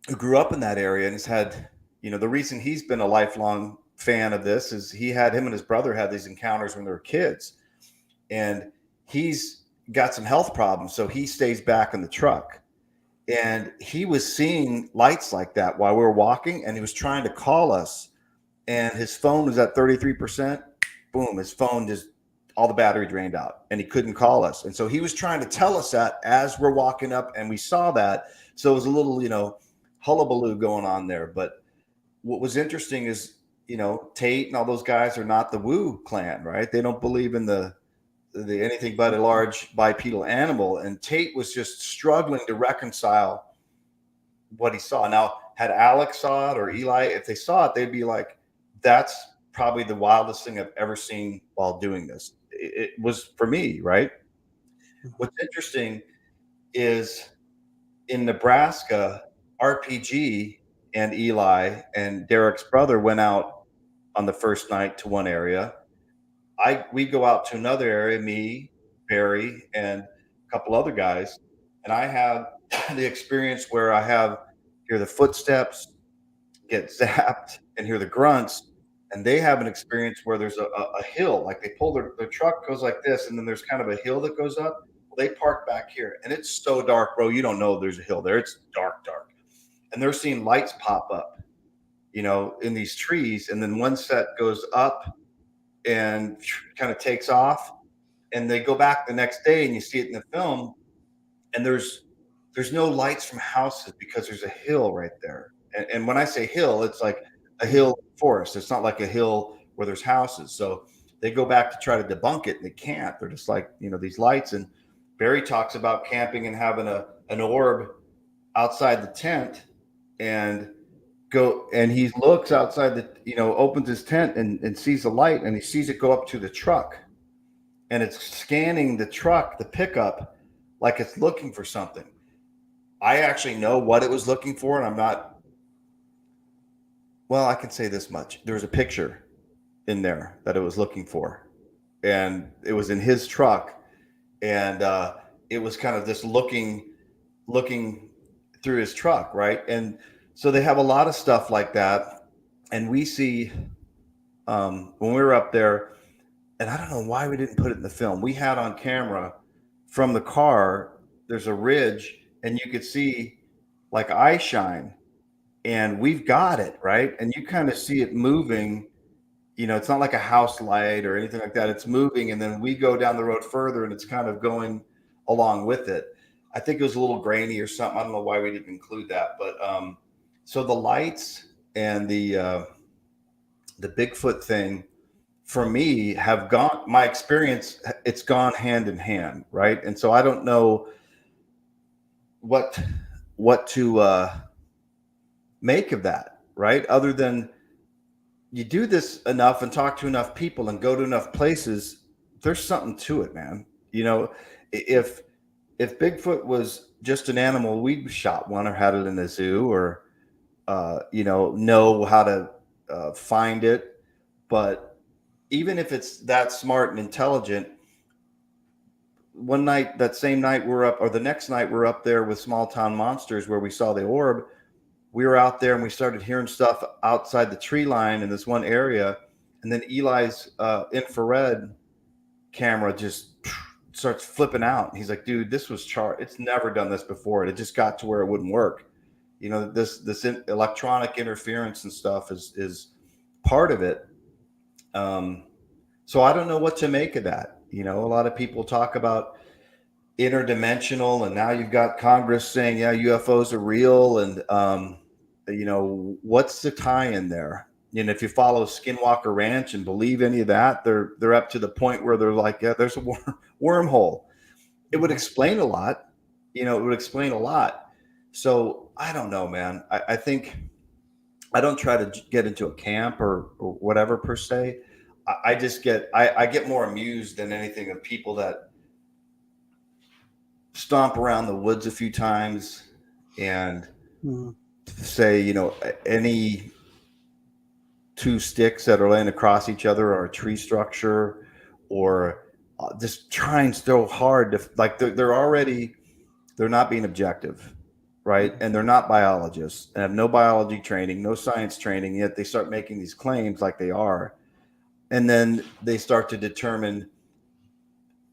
who grew up in that area and has had, the reason he's been a lifelong fan of this is him and his brother had these encounters when they were kids, and he's got some health problems. So he stays back in the truck, and he was seeing lights like that while we were walking, and he was trying to call us, and his phone was at 33%. Boom. His phone just, all the battery drained out, and he couldn't call us. And so he was trying to tell us that as we're walking up, and we saw that. So it was a little, hullabaloo going on there. But what was interesting is, Tate and all those guys are not the Wu clan, right? They don't believe in the anything but a large bipedal animal. And Tate was just struggling to reconcile what he saw. Now, had Alex saw it or Eli, if they saw it, they'd be like, that's probably the wildest thing I've ever seen while doing this. It was for me, right? What's interesting is in Nebraska, RPG and Eli and Derek's brother went out on the first night to one area. We go out to another area, me, Barry, and a couple other guys. And I have the experience where hear the footsteps, get zapped, and hear the grunts. And they have an experience where there's a hill, like they pull their truck goes like this, and then there's kind of a hill that goes up. Well, they park back here, and it's so dark, bro. You don't know there's a hill there. It's dark. And they're seeing lights pop up, in these trees. And then one set goes up and kind of takes off, and they go back the next day, and you see it in the film, and there's no lights from houses because there's a hill right there. And when I say hill, it's like a hill forest. It's not like a hill where there's houses. So they go back to try to debunk it, and they can't. They're just like, these lights. And Barry talks about camping and having an orb outside the tent, and he looks outside opens his tent and sees a light, and he sees it go up to the truck, and it's scanning the truck, the pickup, like it's looking for something. I actually know what it was looking for, and I can say this much. There was a picture in there that it was looking for, and it was in his truck, and it was kind of just looking looking through his truck, right? And so they have a lot of stuff like that. And we see when we were up there, and I don't know why we didn't put it in the film. We had on camera from the car, there's a ridge, and you could see like eye shine, and we've got it, right? And you kind of see it moving. You know, it's not like a house light or anything like that. It's moving, and then we go down the road further, and it's kind of going along with it. I think it was a little grainy or something. I don't know why we didn't include that, but so the lights and the Bigfoot thing for me have gone. My experience, it's gone hand in hand, right? And so I don't know what to make of that, right? Other than you do this enough and talk to enough people and go to enough places, there's something to it, man. You know, if Bigfoot was just an animal, we'd shot one or had it in a zoo or, know how to find it. But even if it's that smart and intelligent, one night, that same night we're up, or the next night we're up there with Small Town Monsters where we saw the orb. We were out there and we started hearing stuff outside the tree line in this one area. And then Eli's infrared camera just starts flipping out. He's like, dude, this was it's never done this before. It just got to where it wouldn't work. You know, this electronic interference and stuff is part of it. So I don't know what to make of that. You know, a lot of people talk about interdimensional, and now you've got Congress saying, yeah, UFOs are real. And, what's the tie in there? And if you follow Skinwalker Ranch and believe any of that, they're up to the point where they're like, yeah, there's a wormhole. It would explain a lot. It would explain a lot. So I don't know, man. I think I don't try to get into a camp or whatever per se. I just I get more amused than anything of people that stomp around the woods a few times and say, any two sticks that are laying across each other or a tree structure, or just trying so hard to they're not being objective, right? And they're not biologists and have no biology training, no science training, yet they start making these claims like they are. And then they start to determine,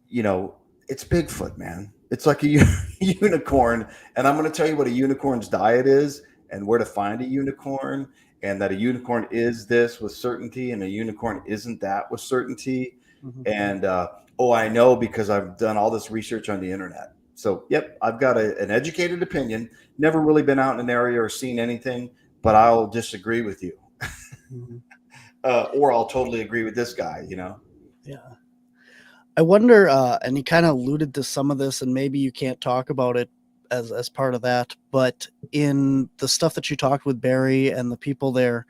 it's Bigfoot, man. It's like a unicorn. And I'm going to tell you what a unicorn's diet is and where to find a unicorn, and that a unicorn is this with certainty and a unicorn isn't that with certainty. Mm-hmm. And, I know because I've done all this research on the internet. So, yep, I've got an educated opinion, never really been out in an area or seen anything, but I'll disagree with you. Mm-hmm. Or I'll totally agree with this guy, Yeah. I wonder, and he kind of alluded to some of this, and maybe you can't talk about it as part of that, but in the stuff that you talked with Barry and the people there,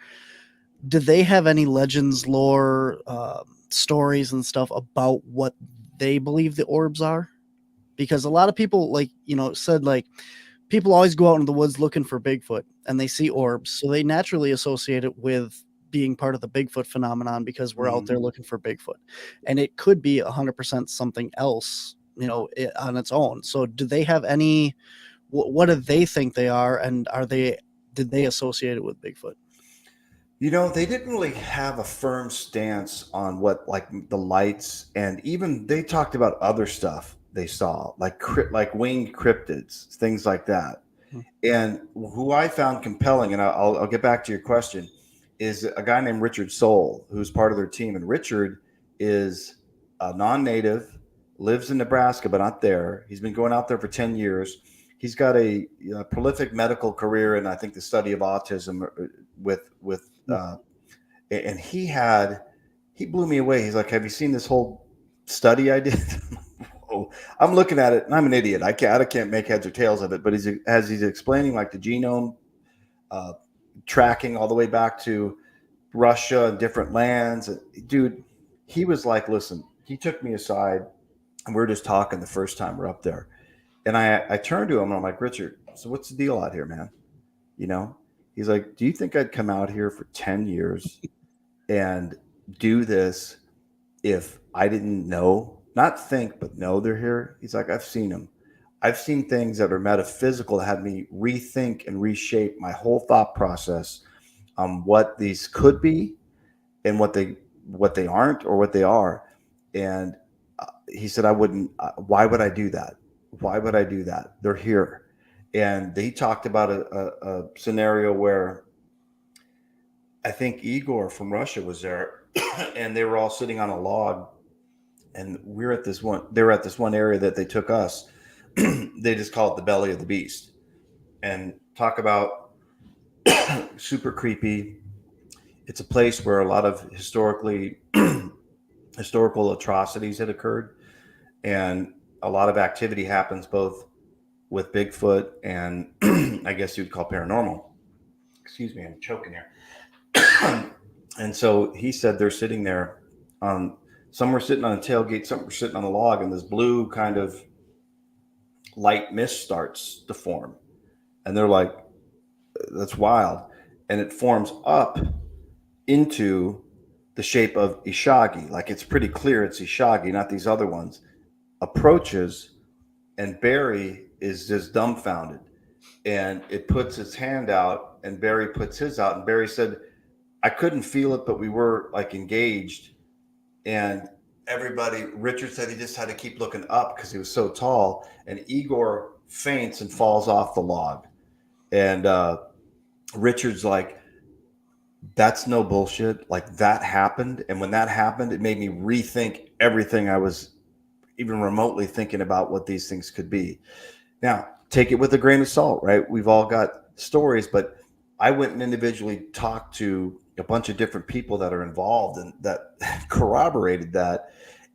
do they have any legends, lore, stories and stuff about what they believe the orbs are? Because a lot of people, said, people always go out into the woods looking for Bigfoot and they see orbs, so they naturally associate it with being part of the Bigfoot phenomenon because we're out there looking for Bigfoot, and it could be 100% something else, on its own. So do they have any, what do they think they are? And did they associate it with Bigfoot? They didn't really have a firm stance on what, like the lights, and even they talked about other stuff they saw, like winged cryptids, things like that. And who I found compelling, and I'll get back to your question, is a guy named Richard Soule, who's part of their team. And Richard is a non-native, lives in Nebraska, but not there. He's been going out there for 10 years. He's got a prolific medical career in, I think, the study of autism and he blew me away. He's like, have you seen this whole study I did? I'm looking at it and I'm an idiot. I can't make heads or tails of it, but as he's explaining like the genome, tracking all the way back to Russia and different lands. Dude, he was like, listen, he took me aside and we were just talking the first time we're up there. And I turned to him and I'm like, Richard, so what's the deal out here, man? He's like, do you think I'd come out here for 10 years and do this if I didn't know, not think, but know they're here? He's like, I've seen them. I've seen things that are metaphysical that had me rethink and reshape my whole thought process on what these could be and what they aren't or what they are. And he said, I wouldn't, why would I do that? Why would I do that? They're here. And he talked about a scenario where I think Igor from Russia was there and they were all sitting on a log, and they were at this one area that they took us. They just call it the belly of the beast, and talk about super creepy. It's a place where a lot of historical atrocities had occurred, and a lot of activity happens both with Bigfoot and I guess you'd call paranormal. Excuse me, I'm choking here. And so he said they're sitting there some were sitting on a tailgate, some were sitting on a log, and this blue kind of light mist starts to form. And they're like, that's wild. And it forms up into the shape of Ishagi. Like, it's pretty clear it's Ishagi, not these other ones. Approaches, and Barry is just dumbfounded. And it puts its hand out, and Barry puts his out. And Barry said, I couldn't feel it, but we were like engaged. And Richard said he just had to keep looking up because he was so tall. And Igor faints and falls off the log. And Richard's like, that's no bullshit. Like, that happened. And when that happened, it made me rethink everything I was even remotely thinking about what these things could be. Now, take it with a grain of salt, right? We've all got stories, but I went and individually talked to a bunch of different people that are involved and that corroborated that,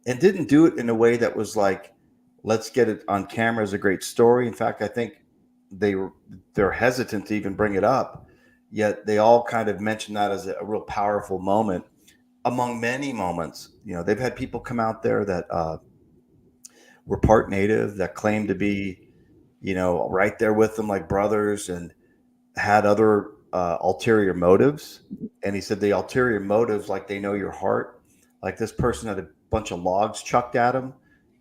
and didn't do it in a way that was like, let's get it on camera as a great story. In fact, I think they're hesitant to even bring it up, yet they all kind of mention that as a real powerful moment among many moments. You know, they've had people come out there that were part native, that claimed to be, you know, right there with them like brothers, and had other ulterior motives. And he said the ulterior motives, like, they know your heart. Like, this person had a bunch of logs chucked at him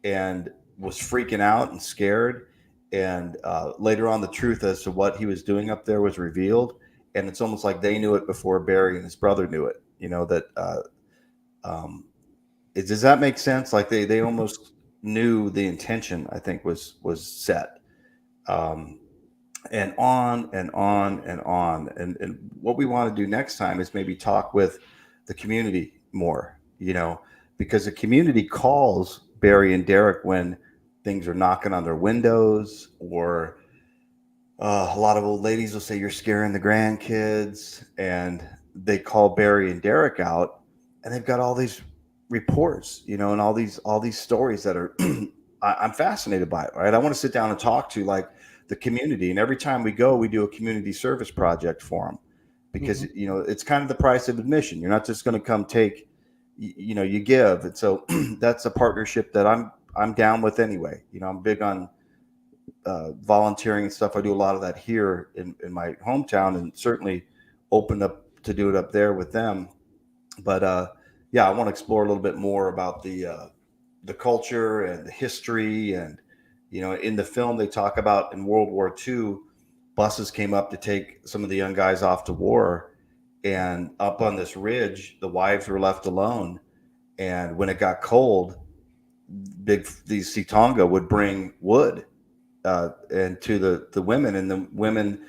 and was freaking out and scared. And later on, the truth as to what he was doing up there was revealed. And it's almost like they knew it before Barry and his brother knew it. You know, that does that make sense? Like, they almost knew the intention, I think, was set. And on and on and on. And what we want to do next time is maybe talk with the community more, you know, because the community calls Barry and Derek when things are knocking on their windows, or a lot of old ladies will say, you're scaring the grandkids. And they call Barry and Derek out, and they've got all these reports, you know, and all these stories that are, I'm fascinated by it, right? I want to sit down and talk to, like, the community. And every time we go, we do a community service project for them, because, you know, it's kind of the price of admission. You're not just going to come take, you know, you give. And so that's a partnership that I'm down with anyway. You know, I'm big on volunteering and stuff. I do a lot of that here in my hometown, and certainly open up to do it up there with them. But yeah, I want to explore a little bit more about the culture and the history. And, you know, in the film, they talk about in World War II, buses came up to take some of the young guys off to war. And up on this ridge, the wives were left alone. And when it got cold, these Ci'Tonga would bring wood and to the women, and the women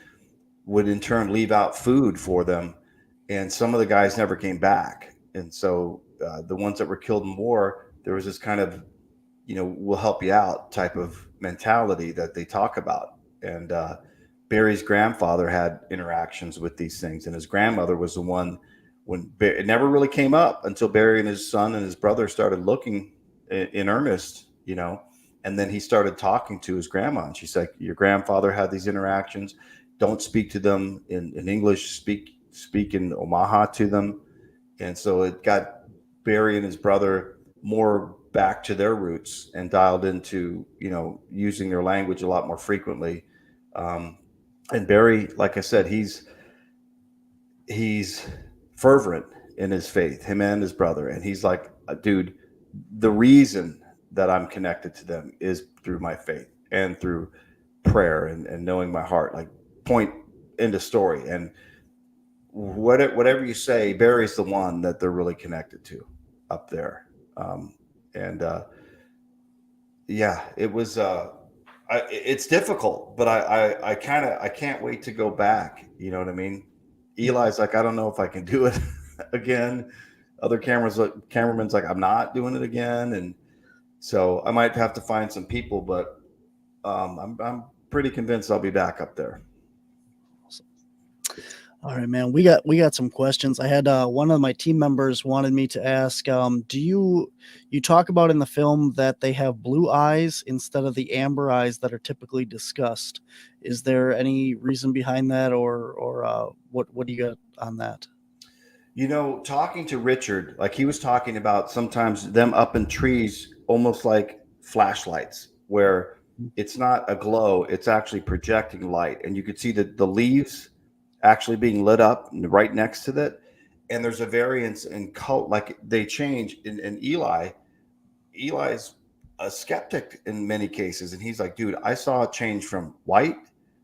would in turn leave out food for them. And some of the guys never came back. And so the ones that were killed in war, there was this kind of, you know, we'll help you out type of mentality that they talk about. And Barry's grandfather had interactions with these things, and his grandmother was the one when it never really came up until Barry and his son and his brother started looking in earnest, you know. And then he started talking to his grandma, and she's like, your grandfather had these interactions. Don't speak to them in English, speak in Omaha to them. And so it got Barry and his brother more back to their roots and dialed into, you know, using their language a lot more frequently. And Barry, like I said, he's fervent in his faith, him and his brother. And he's like, dude, the reason that I'm connected to them is through my faith. and through prayer and knowing my heart, like point into story. And whatever you say, Barry's the one that they're really connected to up there. And yeah, it was, it's difficult, but I can't wait to go back. You know what I mean? Eli's like, I don't know if I can do it again. Other cameraman's like, I'm not doing it again. And so I might have to find some people, but I'm pretty convinced I'll be back up there. All right, man. We got some questions. I had one of my team members wanted me to ask, do you talk about in the film that they have blue eyes instead of the amber eyes that are typically discussed? Is there any reason behind that, or what do you got on that? You know, talking to Richard, like he was talking about sometimes them up in trees, almost like flashlights, where it's not a glow, it's actually projecting light. And you could see the leaves actually being lit up right next to that. And there's a variance in color, like they change. And Eli's a skeptic in many cases. And he's like, dude, I saw a change from white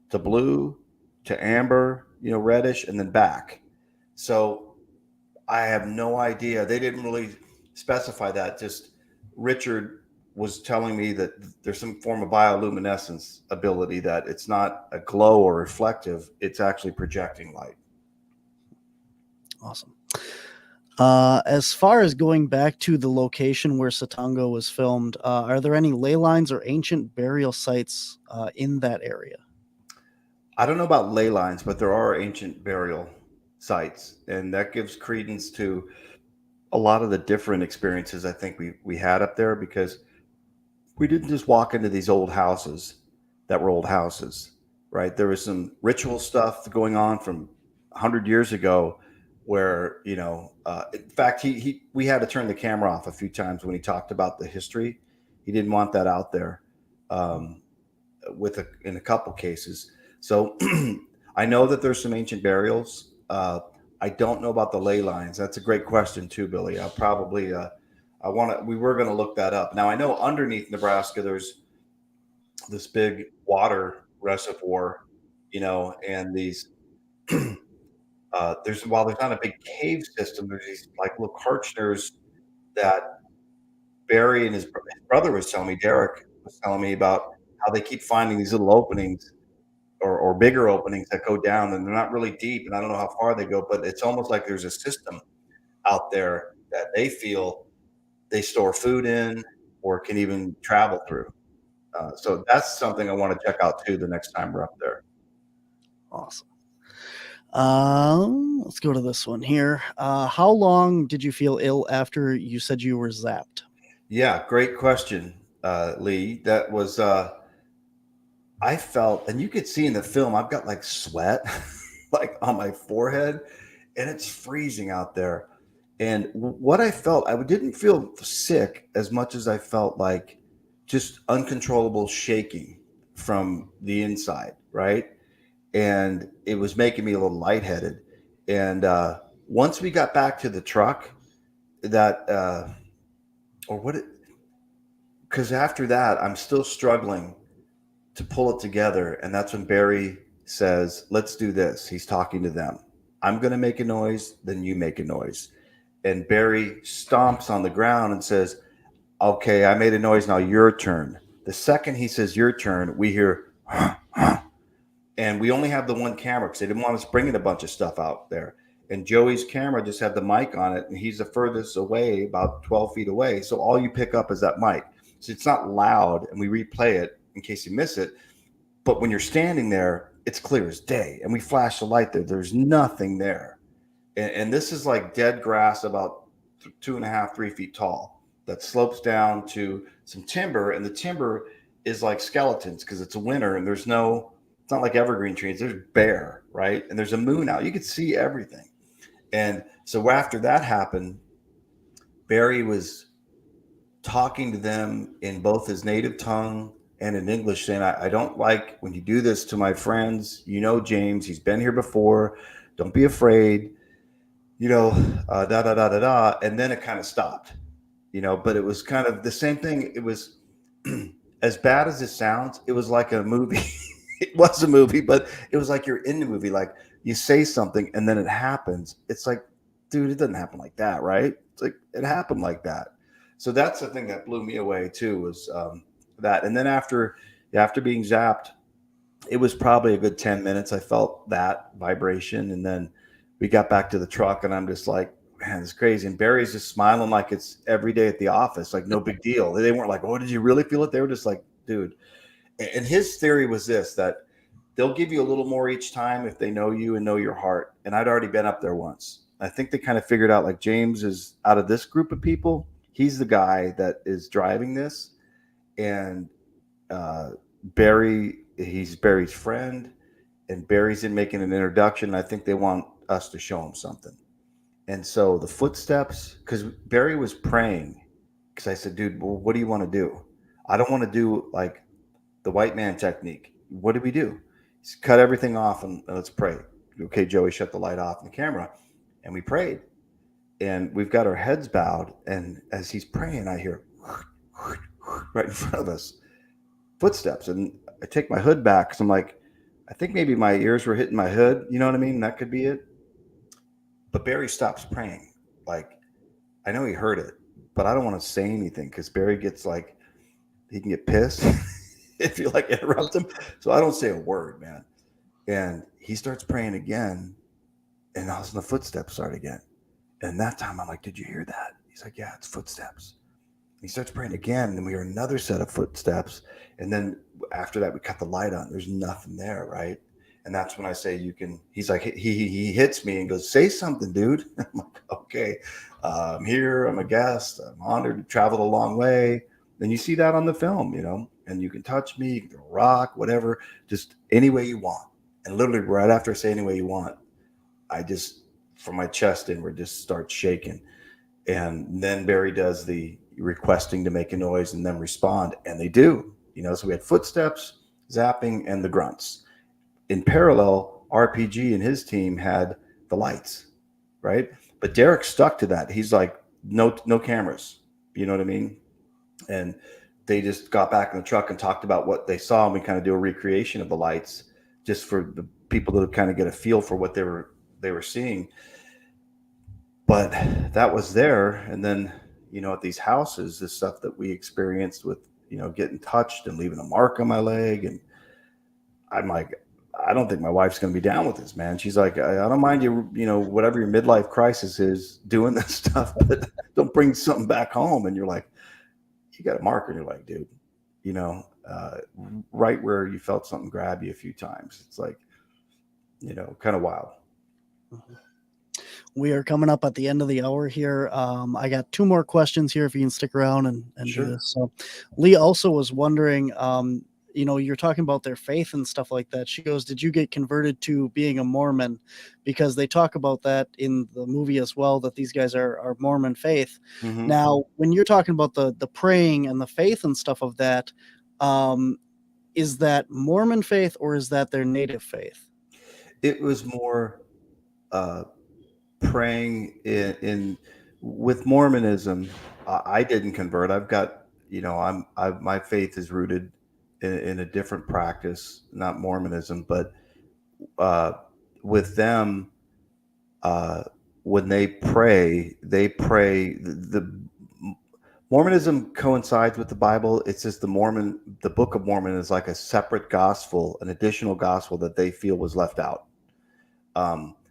to blue to amber, reddish, and then back. So I have no idea. They didn't really specify that. Just Richard was telling me that there's some form of bioluminescence ability, that it's not a glow or reflective, it's actually projecting light. Awesome. As far as going back to the location where Ci'Tonga was filmed, are there any ley lines or ancient burial sites in that area? I don't know about ley lines, but there are ancient burial sites, and that gives credence to a lot of the different experiences I think we had up there, because we didn't just walk into these old houses that were old houses, right? There was some ritual stuff going on from 100 years ago where, in fact, we had to turn the camera off a few times when he talked about the history. He didn't want that out there in a couple cases. So I know that there's some ancient burials. I don't know about the ley lines. That's a great question too, Billy. I'll probably, we were going to look that up. Now I know underneath Nebraska, there's this big water reservoir, and these, while there's not a big cave system, there's these like little Karchners that Barry and his brother was telling me, Derek was telling me about how they keep finding these little openings or bigger openings that go down, and they're not really deep, and I don't know how far they go, but it's almost like there's a system out there that they feel they store food in or can even travel through. So that's something I want to check out too the next time we're up there. Awesome. Let's go to this one here. How long did you feel ill after you said you were zapped? Yeah, great question, Lee. That was I felt, and you could see in the film, I've got like sweat like on my forehead, and it's freezing out there. And what I felt, I didn't feel sick as much as I felt like just uncontrollable shaking from the inside, right? And it was making me a little lightheaded. And once we got back to the truck, because after that, I'm still struggling to pull it together. And that's when Barry says, let's do this. He's talking to them. I'm going to make a noise, then you make a noise. And Barry stomps on the ground and says, okay, I made a noise, now your turn. The second he says your turn, we hear, and we only have the one camera because they didn't want us bringing a bunch of stuff out there. And Joey's camera just had the mic on it, and he's the furthest away, about 12 feet away. So all you pick up is that mic. So it's not loud, and we replay it in case you miss it. But when you're standing there, it's clear as day. And we flash the light there. There's nothing there. And this is like dead grass about 2.5, 3 feet tall that slopes down to some timber. And the timber is like skeletons because it's a winter and it's not like evergreen trees. There's bare, right? And there's a moon out. You could see everything. And so after that happened, Barry was talking to them in both his native tongue and in English, saying, I don't like when you do this to my friends. James, he's been here before. Don't be afraid. Da, da, da, da, da. And then it kind of stopped, but it was kind of the same thing. It was as bad as it sounds, it was like a movie. It was a movie, but it was like you're in the movie. Like you say something and then it happens. It's like, dude, it doesn't happen like that, right? It's like it happened like that. So that's the thing that blew me away too, was that. And then after being zapped, it was probably a good 10 minutes. I felt that vibration, and then we got back to the truck, and I'm just like, man, it's crazy. And Barry's just smiling like it's every day at the office, like no big deal. They weren't like, oh, did you really feel it? They were just like, dude. And his theory was this, that they'll give you a little more each time if they know you and know your heart. And I'd already been up there once. I think they kind of figured out, like, James is out of this group of people, he's the guy that is driving this. And Barry, he's Barry's friend, and Barry's in making an introduction. I think they want us to show him something. And so the footsteps, because Barry was praying, because I said, dude, well, what do you want to do? I don't want to do like the white man technique. What do we do? He's cut everything off and let's pray. Okay, Joey, shut the light off and the camera. And we prayed. And we've got our heads bowed. And as he's praying, I hear right in front of us footsteps. And I take my hood back because I'm like, I think maybe my ears were hitting my hood. You know what I mean? That could be it. But Barry stops praying. Like, I know he heard it, but I don't want to say anything because Barry gets like, he can get pissed if you like interrupt him. So I don't say a word, man. And he starts praying again, and all of a sudden the footsteps start again. And that time I'm like, did you hear that? He's like, yeah, it's footsteps. He starts praying again, and we hear another set of footsteps. And then after that, we cut the light on. There's nothing there, right? And that's when I say you can. He's like, he hits me and goes, say something, dude. I'm like, okay, I'm here. I'm a guest. I'm honored to travel a long way. And you see that on the film, you know, and you can touch me, you can throw a rock, whatever, just any way you want. And literally right after I say any way you want, I just, from my chest inward, just start shaking. And then Barry does the requesting to make a noise and then respond. And they do, you know, so we had footsteps, zapping, and the grunts. In parallel, RPG and his team had the lights, right? But Derek stuck to that. He's like, no cameras. You know what I mean? And they just got back in the truck and talked about what they saw. And we kind of do a recreation of the lights just for the people to kind of get a feel for what they were seeing. But that was there. And then, you know, at these houses, this stuff that we experienced with, you know, getting touched and leaving a mark on my leg. And I'm like, I don't think my wife's going to be down with this, man. She's like, I don't mind you, you know, whatever your midlife crisis is, doing this stuff, but don't bring something back home. And you're like, you got a marker, and you're like, dude, you know, right where you felt something grab you a few times. It's like, you know, kind of wild. We are coming up at the end of the hour here. I got two more questions here if you can stick around and Sure. do this. So Lee also was wondering, you know, you're talking about their faith and stuff like that. She goes, did you get converted to being a Mormon? Because they talk about that in the movie as well, that these guys are Mormon faith. Mm-hmm. Now, when you're talking about the praying and the faith and stuff of that, is that Mormon faith or is that their native faith? It was more praying in with Mormonism. I didn't convert. I've got, you know, my faith is rooted in a different practice, not Mormonism, but with them, when they pray, the Mormonism coincides with the Bible. It's just the Book of Mormon is like a separate gospel, an additional gospel that they feel was left out.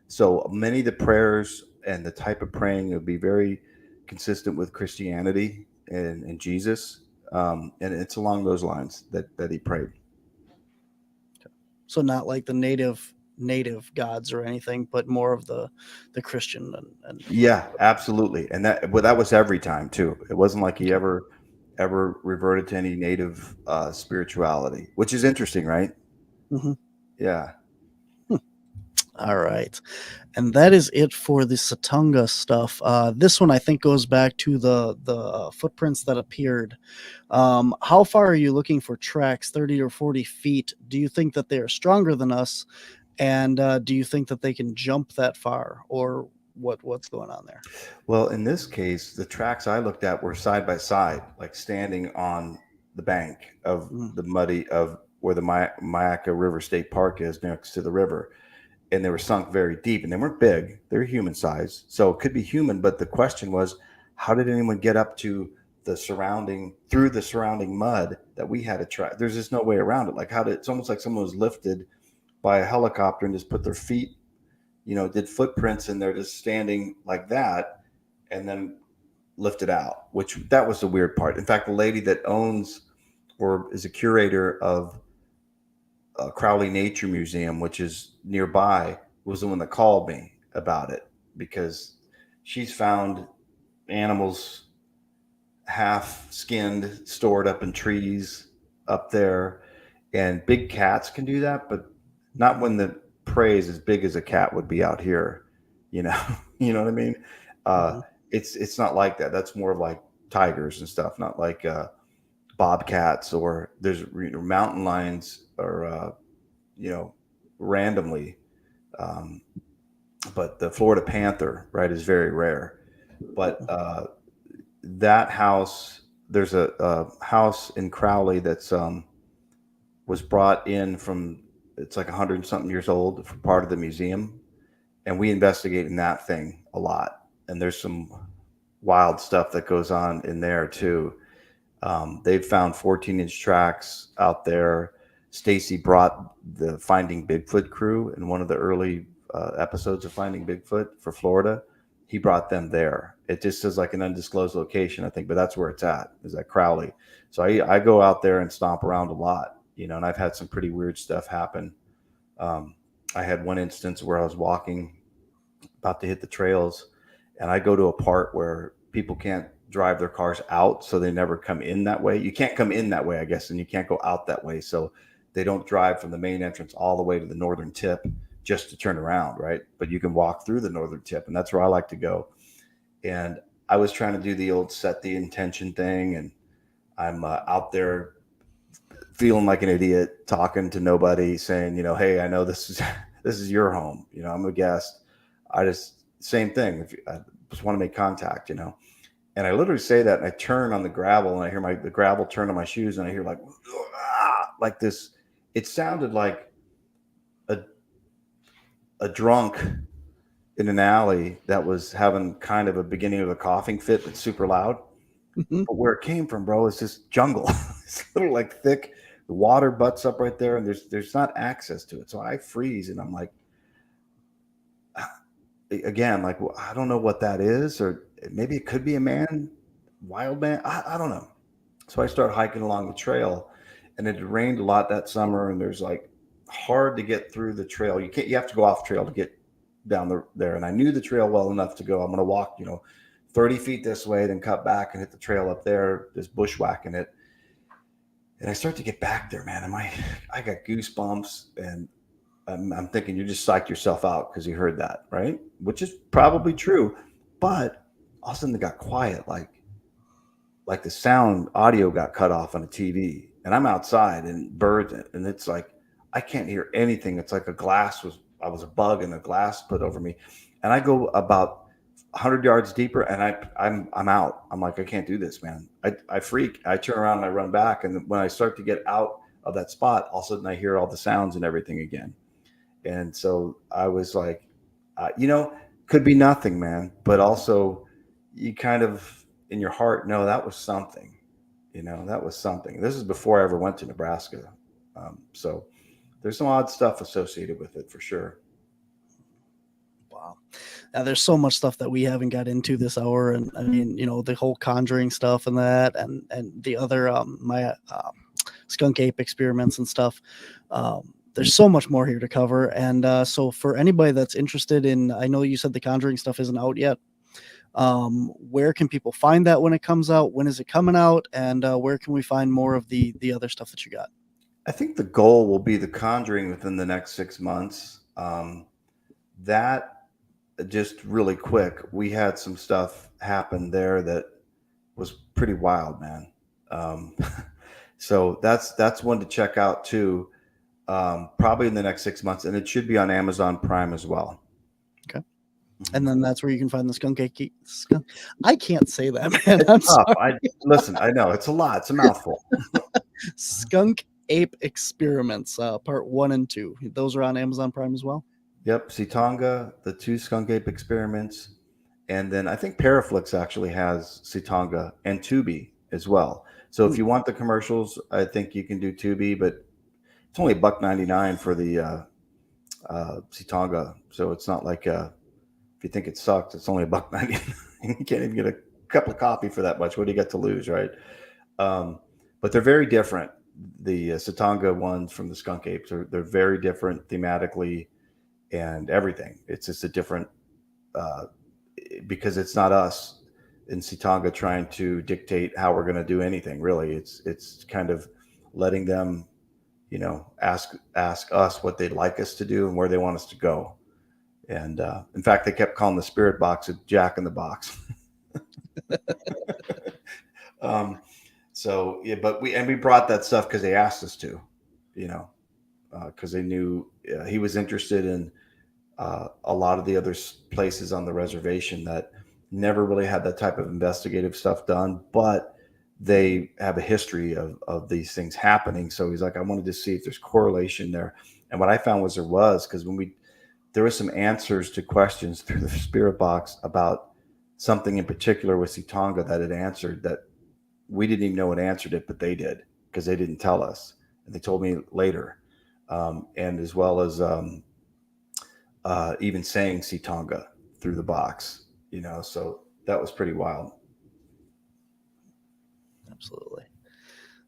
So many of the prayers and the type of praying would be very consistent with Christianity and Jesus. And it's along those lines that he prayed. So not like the native gods or anything, but more of the Christian and yeah, absolutely. And that was every time too. It wasn't like he ever reverted to any native spirituality, which is interesting, right? Mm-hmm. Yeah. All right. And that is it for the Ci'Tonga stuff. This one I think goes back to the footprints that appeared. How far are you looking for tracks? 30 or 40 feet? Do you think that they are stronger than us? And do you think that they can jump that far? Or what's going on there? Well, in this case, the tracks I looked at were side by side, like standing on the bank of the muddy of where the Myakka River State Park is next to the river. And they were sunk very deep, and they weren't big. They're human size. So it could be human. But the question was, how did anyone get up to through the surrounding mud that we had to try? There's just no way around it. Like it's almost like someone was lifted by a helicopter and just put their feet, did footprints and they're just standing like that and then lifted out, that was the weird part. In fact, the lady that owns or is a curator of Crowley Nature Museum, which is nearby, was the one that called me about it, because she's found animals half skinned stored up in trees up there, and big cats can do that, but not when the prey is as big as a cat would be out here. You know what I mean? It's not like that. That's more of like tigers and stuff, not like bobcats, or there's mountain lions, or randomly. But the Florida panther, right, is very rare. But that house, there's a house in Crowley that's was brought in from, it's like 100 something years old, for part of the museum, and we investigate in that thing a lot. And there's some wild stuff that goes on in there too. They've found 14-inch tracks out there. Stacy brought the Finding Bigfoot crew in one of the early episodes of Finding Bigfoot for Florida. He brought them there. It just is like an undisclosed location, I think, but that's where it's at, is at Crowley. So I go out there and stomp around a lot, and I've had some pretty weird stuff happen. I had one instance where I was walking, about to hit the trails, and I go to a part where people can't drive their cars out, so they never come in that way. You can't come in that way, I guess, and you can't go out that way. So they don't drive from the main entrance all the way to the northern tip just to turn around, right? But you can walk through the northern tip, and that's where I like to go. And I was trying to do the old set the intention thing, and I'm out there feeling like an idiot, talking to nobody, saying, hey, I know this is your home. I'm a guest. Same thing. I just want to make contact, And I literally say that, and I turn on the gravel, and I hear the gravel turn on my shoes, and I hear like this. It sounded like a drunk in an alley that was having kind of a beginning of a coughing fit, but super loud. But where it came from, bro, is just jungle. It's a little like thick. The water butts up right there, and there's not access to it. So I freeze, and I'm like, again, like, well, I don't know what that is, or maybe it could be a man, wild man. I don't know. So I start hiking along the trail, and it had rained a lot that summer, and there's like hard to get through the trail. You have to go off trail to get down there. And I knew the trail well enough to go, I'm going to walk, 30 feet this way, then cut back and hit the trail up there, just bushwhacking it. And I start to get back there, man. And I got goosebumps, and I'm thinking, you just psyched yourself out because you heard that, right? Which is probably true. But all of a sudden it got quiet, like the audio got cut off on a TV. And I'm outside, and birds, and it's like, I can't hear anything. It's like I was a bug, and a glass put over me. And I go about 100 yards deeper, and I'm out. I'm like, I can't do this, man. I freak. I turn around and I run back. And when I start to get out of that spot, all of a sudden I hear all the sounds and everything again. And so I was like, could be nothing, man. But also you kind of, in your heart, know that was something. That was something. This is before I ever went to Nebraska. So there's some odd stuff associated with it for sure. Wow. Now there's so much stuff that we haven't got into this hour. And I mean, the whole conjuring stuff and that, and the other, my skunk ape experiments and stuff. There's so much more here to cover. And so for anybody that's interested in, I know you said the conjuring stuff isn't out yet. Where can people find that when it comes out? When is it coming out? And where can we find more of the other stuff that you got? I think the goal will be the Conjuring within the next 6 months. That, just really quick, we had some stuff happen there that was pretty wild, man. So that's one to check out too. Probably in the next 6 months, and it should be on Amazon Prime as well. Okay. And then that's where you can find the skunk ape. I can't say that, man. I'm sorry. Listen, I know it's a lot. It's a mouthful. Skunk Ape Experiments, part 1 and 2. Those are on Amazon Prime as well. Yep, Ci'Tonga, the 2 skunk ape experiments, and then I think Paraflix actually has Ci'Tonga and Tubi as well. So if you want the commercials, I think you can do Tubi, but it's only $1.99 for the Ci'Tonga. So it's not like if you think it sucks, it's only $1.99. You can't even get a cup of coffee for that much. What do you got to lose, right? But they're very different. The Ci'Tonga ones from the skunk apes they're very different thematically and everything. It's just a different because it's not us in Ci'Tonga trying to dictate how we're going to do anything. Really, it's kind of letting them, ask us what they'd like us to do and where they want us to go. And in fact, they kept calling the spirit box a Jack in the Box. So yeah, but we brought that stuff because they asked us to, because they knew he was interested in a lot of the other places on the reservation that never really had that type of investigative stuff done, but they have a history of these things happening. So he's like, I wanted to see if there's correlation there. And what I found was because there was some answers to questions through the spirit box about something in particular with Ci'Tonga that it answered that we didn't even know it answered it, but they did because they didn't tell us. And they told me later. And as well as even saying Ci'Tonga through the box, so that was pretty wild. Absolutely.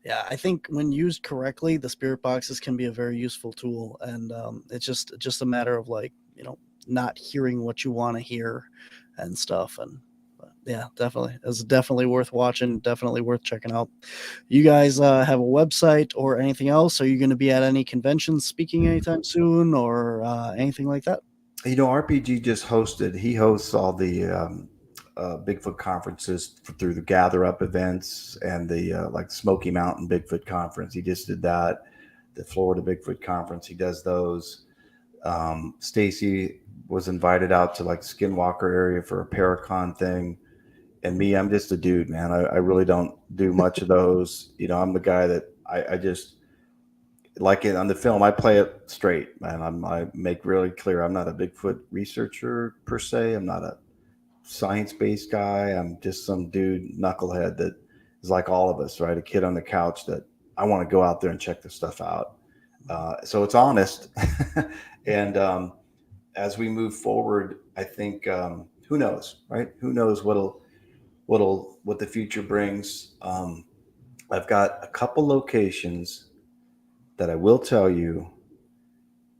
Yeah, I think when used correctly, the spirit boxes can be a very useful tool. And it's just a matter of not hearing what you want to hear and stuff. And yeah, definitely. It's definitely worth watching. Definitely worth checking out. You guys have a website or anything else? Are you going to be at any conventions speaking anytime soon or anything like that? RPG just hosted. He hosts all the Bigfoot conferences through the Gather Up events and the like Smoky Mountain Bigfoot conference. He just did that. The Florida Bigfoot conference. He does those. Stacy was invited out to like Skinwalker area for a Paracon thing. And me, I'm just a dude, man. I really don't do much of those. I'm the guy that I just like it on the film. I play it straight, man. I make really clear I'm not a Bigfoot researcher per se. I'm not a science-based guy. I'm just some dude knucklehead that is like all of us, right? A kid on the couch that I want to go out there and check this stuff out. So it's honest. And as we move forward, I think who knows, right? Who knows what the future brings. I've got a couple locations that I will tell you.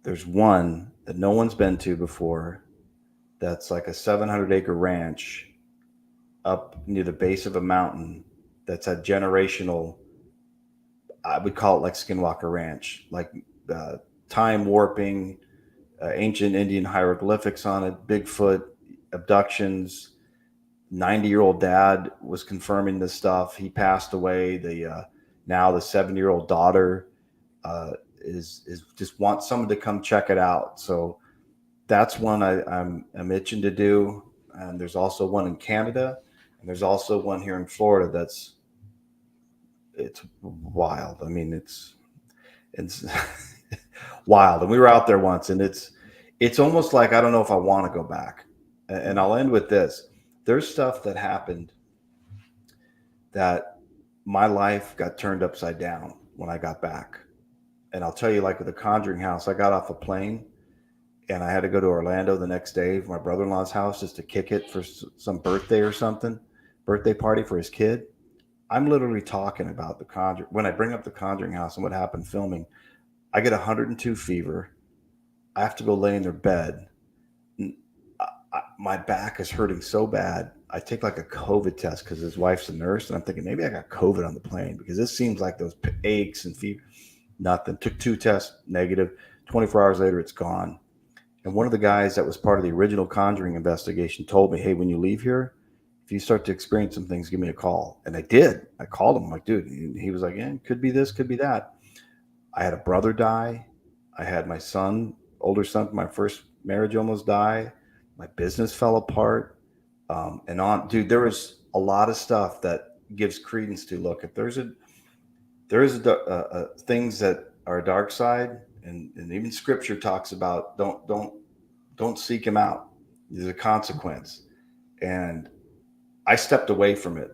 There's one that no one's been to before. That's like a 700-acre ranch up near the base of a mountain. That's a generational. I would call it like Skinwalker Ranch, like time warping, ancient Indian hieroglyphics on it, Bigfoot abductions. 90-year-old dad was confirming this stuff. He passed away. Now the 7-year-old daughter is just wants someone to come check it out. So that's one I'm itching to do. And there's also one in Canada, and there's also one here in Florida. It's wild. I mean, it's wild. And we were out there once, and it's almost like I don't know if I want to go back. And I'll end with this. There's stuff that happened that my life got turned upside down when I got back. And I'll tell you, like with the Conjuring House, I got off a plane and I had to go to Orlando the next day for my brother-in-law's house just to kick it for some birthday party for his kid. I'm literally talking about the Conjuring. When I bring up the Conjuring House and what happened filming, I get 102 fever. I have to go lay in their bed. My back is hurting so bad. I take like a COVID test because his wife's a nurse, and I'm thinking maybe I got COVID on the plane because this seems like those aches and fever. Nothing. Took 2 tests, negative. 24 hours later, it's gone. And one of the guys that was part of the original Conjuring investigation told me, hey, when you leave here, if you start to experience some things, give me a call. And I did. I called him. I'm like, dude, he was like, yeah, could be this, could be that. I had a brother die. I had my son, older son, my first marriage almost die. my business fell apart, and on. Dude, there was a lot of stuff that gives credence to. Look, if there's things that are dark side, and even Scripture talks about don't seek him out. There's a consequence, and I stepped away from it,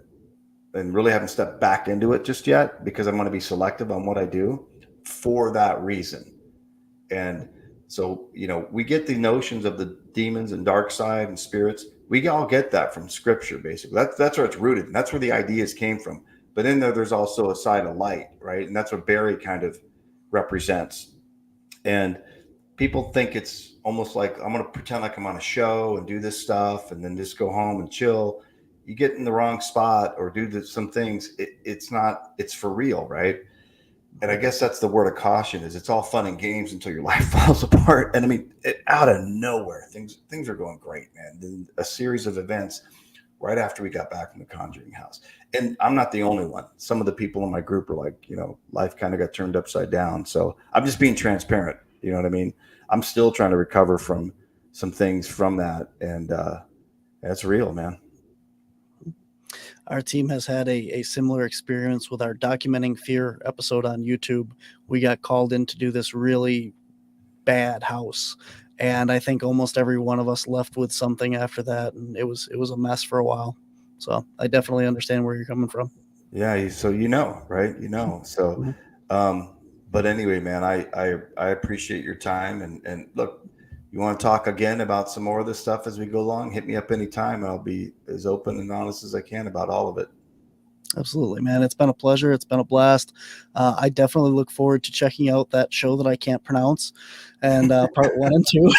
and really haven't stepped back into it just yet because I'm going to be selective on what I do for that reason. And so, we get the notions of the demons and dark side and spirits. We all get that from Scripture, basically. That's where it's rooted, and that's where the ideas came from. But in there's also a side of light, right? And that's what Barry kind of represents. And people think it's almost like I'm going to pretend like I'm on a show and do this stuff and then just go home and chill. You get in the wrong spot or do some things. It's not, it's for real, right? And I guess that's the word of caution is it's all fun and games until your life falls apart. And I mean, out of nowhere, things are going great, man. Then a series of events right after we got back from the Conjuring house. And I'm not the only one. Some of the people in my group are like, life kind of got turned upside down. So I'm just being transparent. You know what I mean? I'm still trying to recover from some things from that. And that's real, man. Our team has had a similar experience with our Documenting Fear episode on YouTube. We got called in to do this really bad house. And I think almost every one of us left with something after that. And it was a mess for a while. So I definitely understand where you're coming from. Yeah. So, right? So, but anyway, man, I appreciate your time and look, you want to talk again about some more of this stuff as we go along, hit me up anytime. I'll be as open and honest as I can about all of it. Absolutely, man. It's been a pleasure. It's been a blast. I definitely look forward to checking out that show that I can't pronounce and part 1 and 2.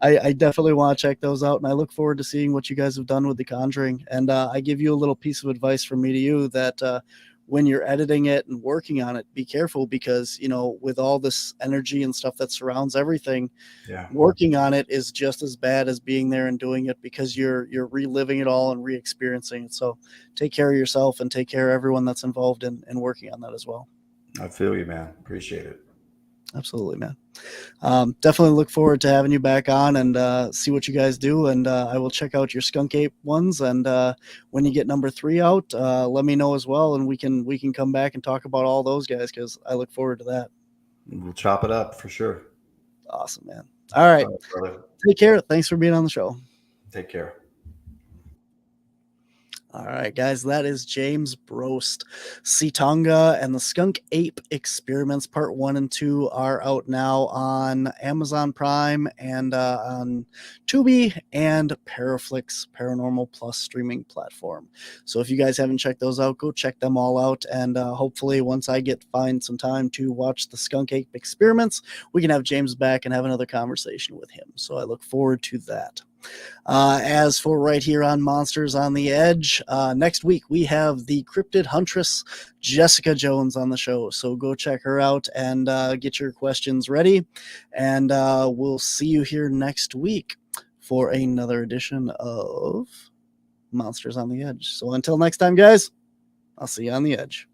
I definitely want to check those out, and I look forward to seeing what you guys have done with The Conjuring. And I give you a little piece of advice from me to you that when you're editing it and working on it, be careful because, with all this energy and stuff that surrounds everything, working on it is just as bad as being there and doing it because you're reliving it all and re-experiencing it. So take care of yourself and take care of everyone that's involved in working on that as well. I feel you, man. Appreciate it. Absolutely, man. Definitely look forward to having you back on and see what you guys do. And I will check out your Skunk Ape ones. And when you get number 3 out, let me know as well. And we can come back and talk about all those guys because I look forward to that. We'll chop it up for sure. Awesome, man. All right. Take care. Thanks for being on the show. Take care. All right, guys, that is James Brost. Ci'Tonga and the Skunk Ape Experiments Part 1 and 2 are out now on Amazon Prime and on Tubi and Paraflix Paranormal Plus streaming platform. So if you guys haven't checked those out, go check them all out. And hopefully once I find some time to watch the Skunk Ape Experiments, we can have James back and have another conversation with him. So I look forward to that. As for right here on Monsters on the Edge, next week we have the cryptid huntress Jessica Jones on the show. So go check her out and get your questions ready. And we'll see you here next week for another edition of Monsters on the Edge. So until next time, guys, I'll see you on the edge.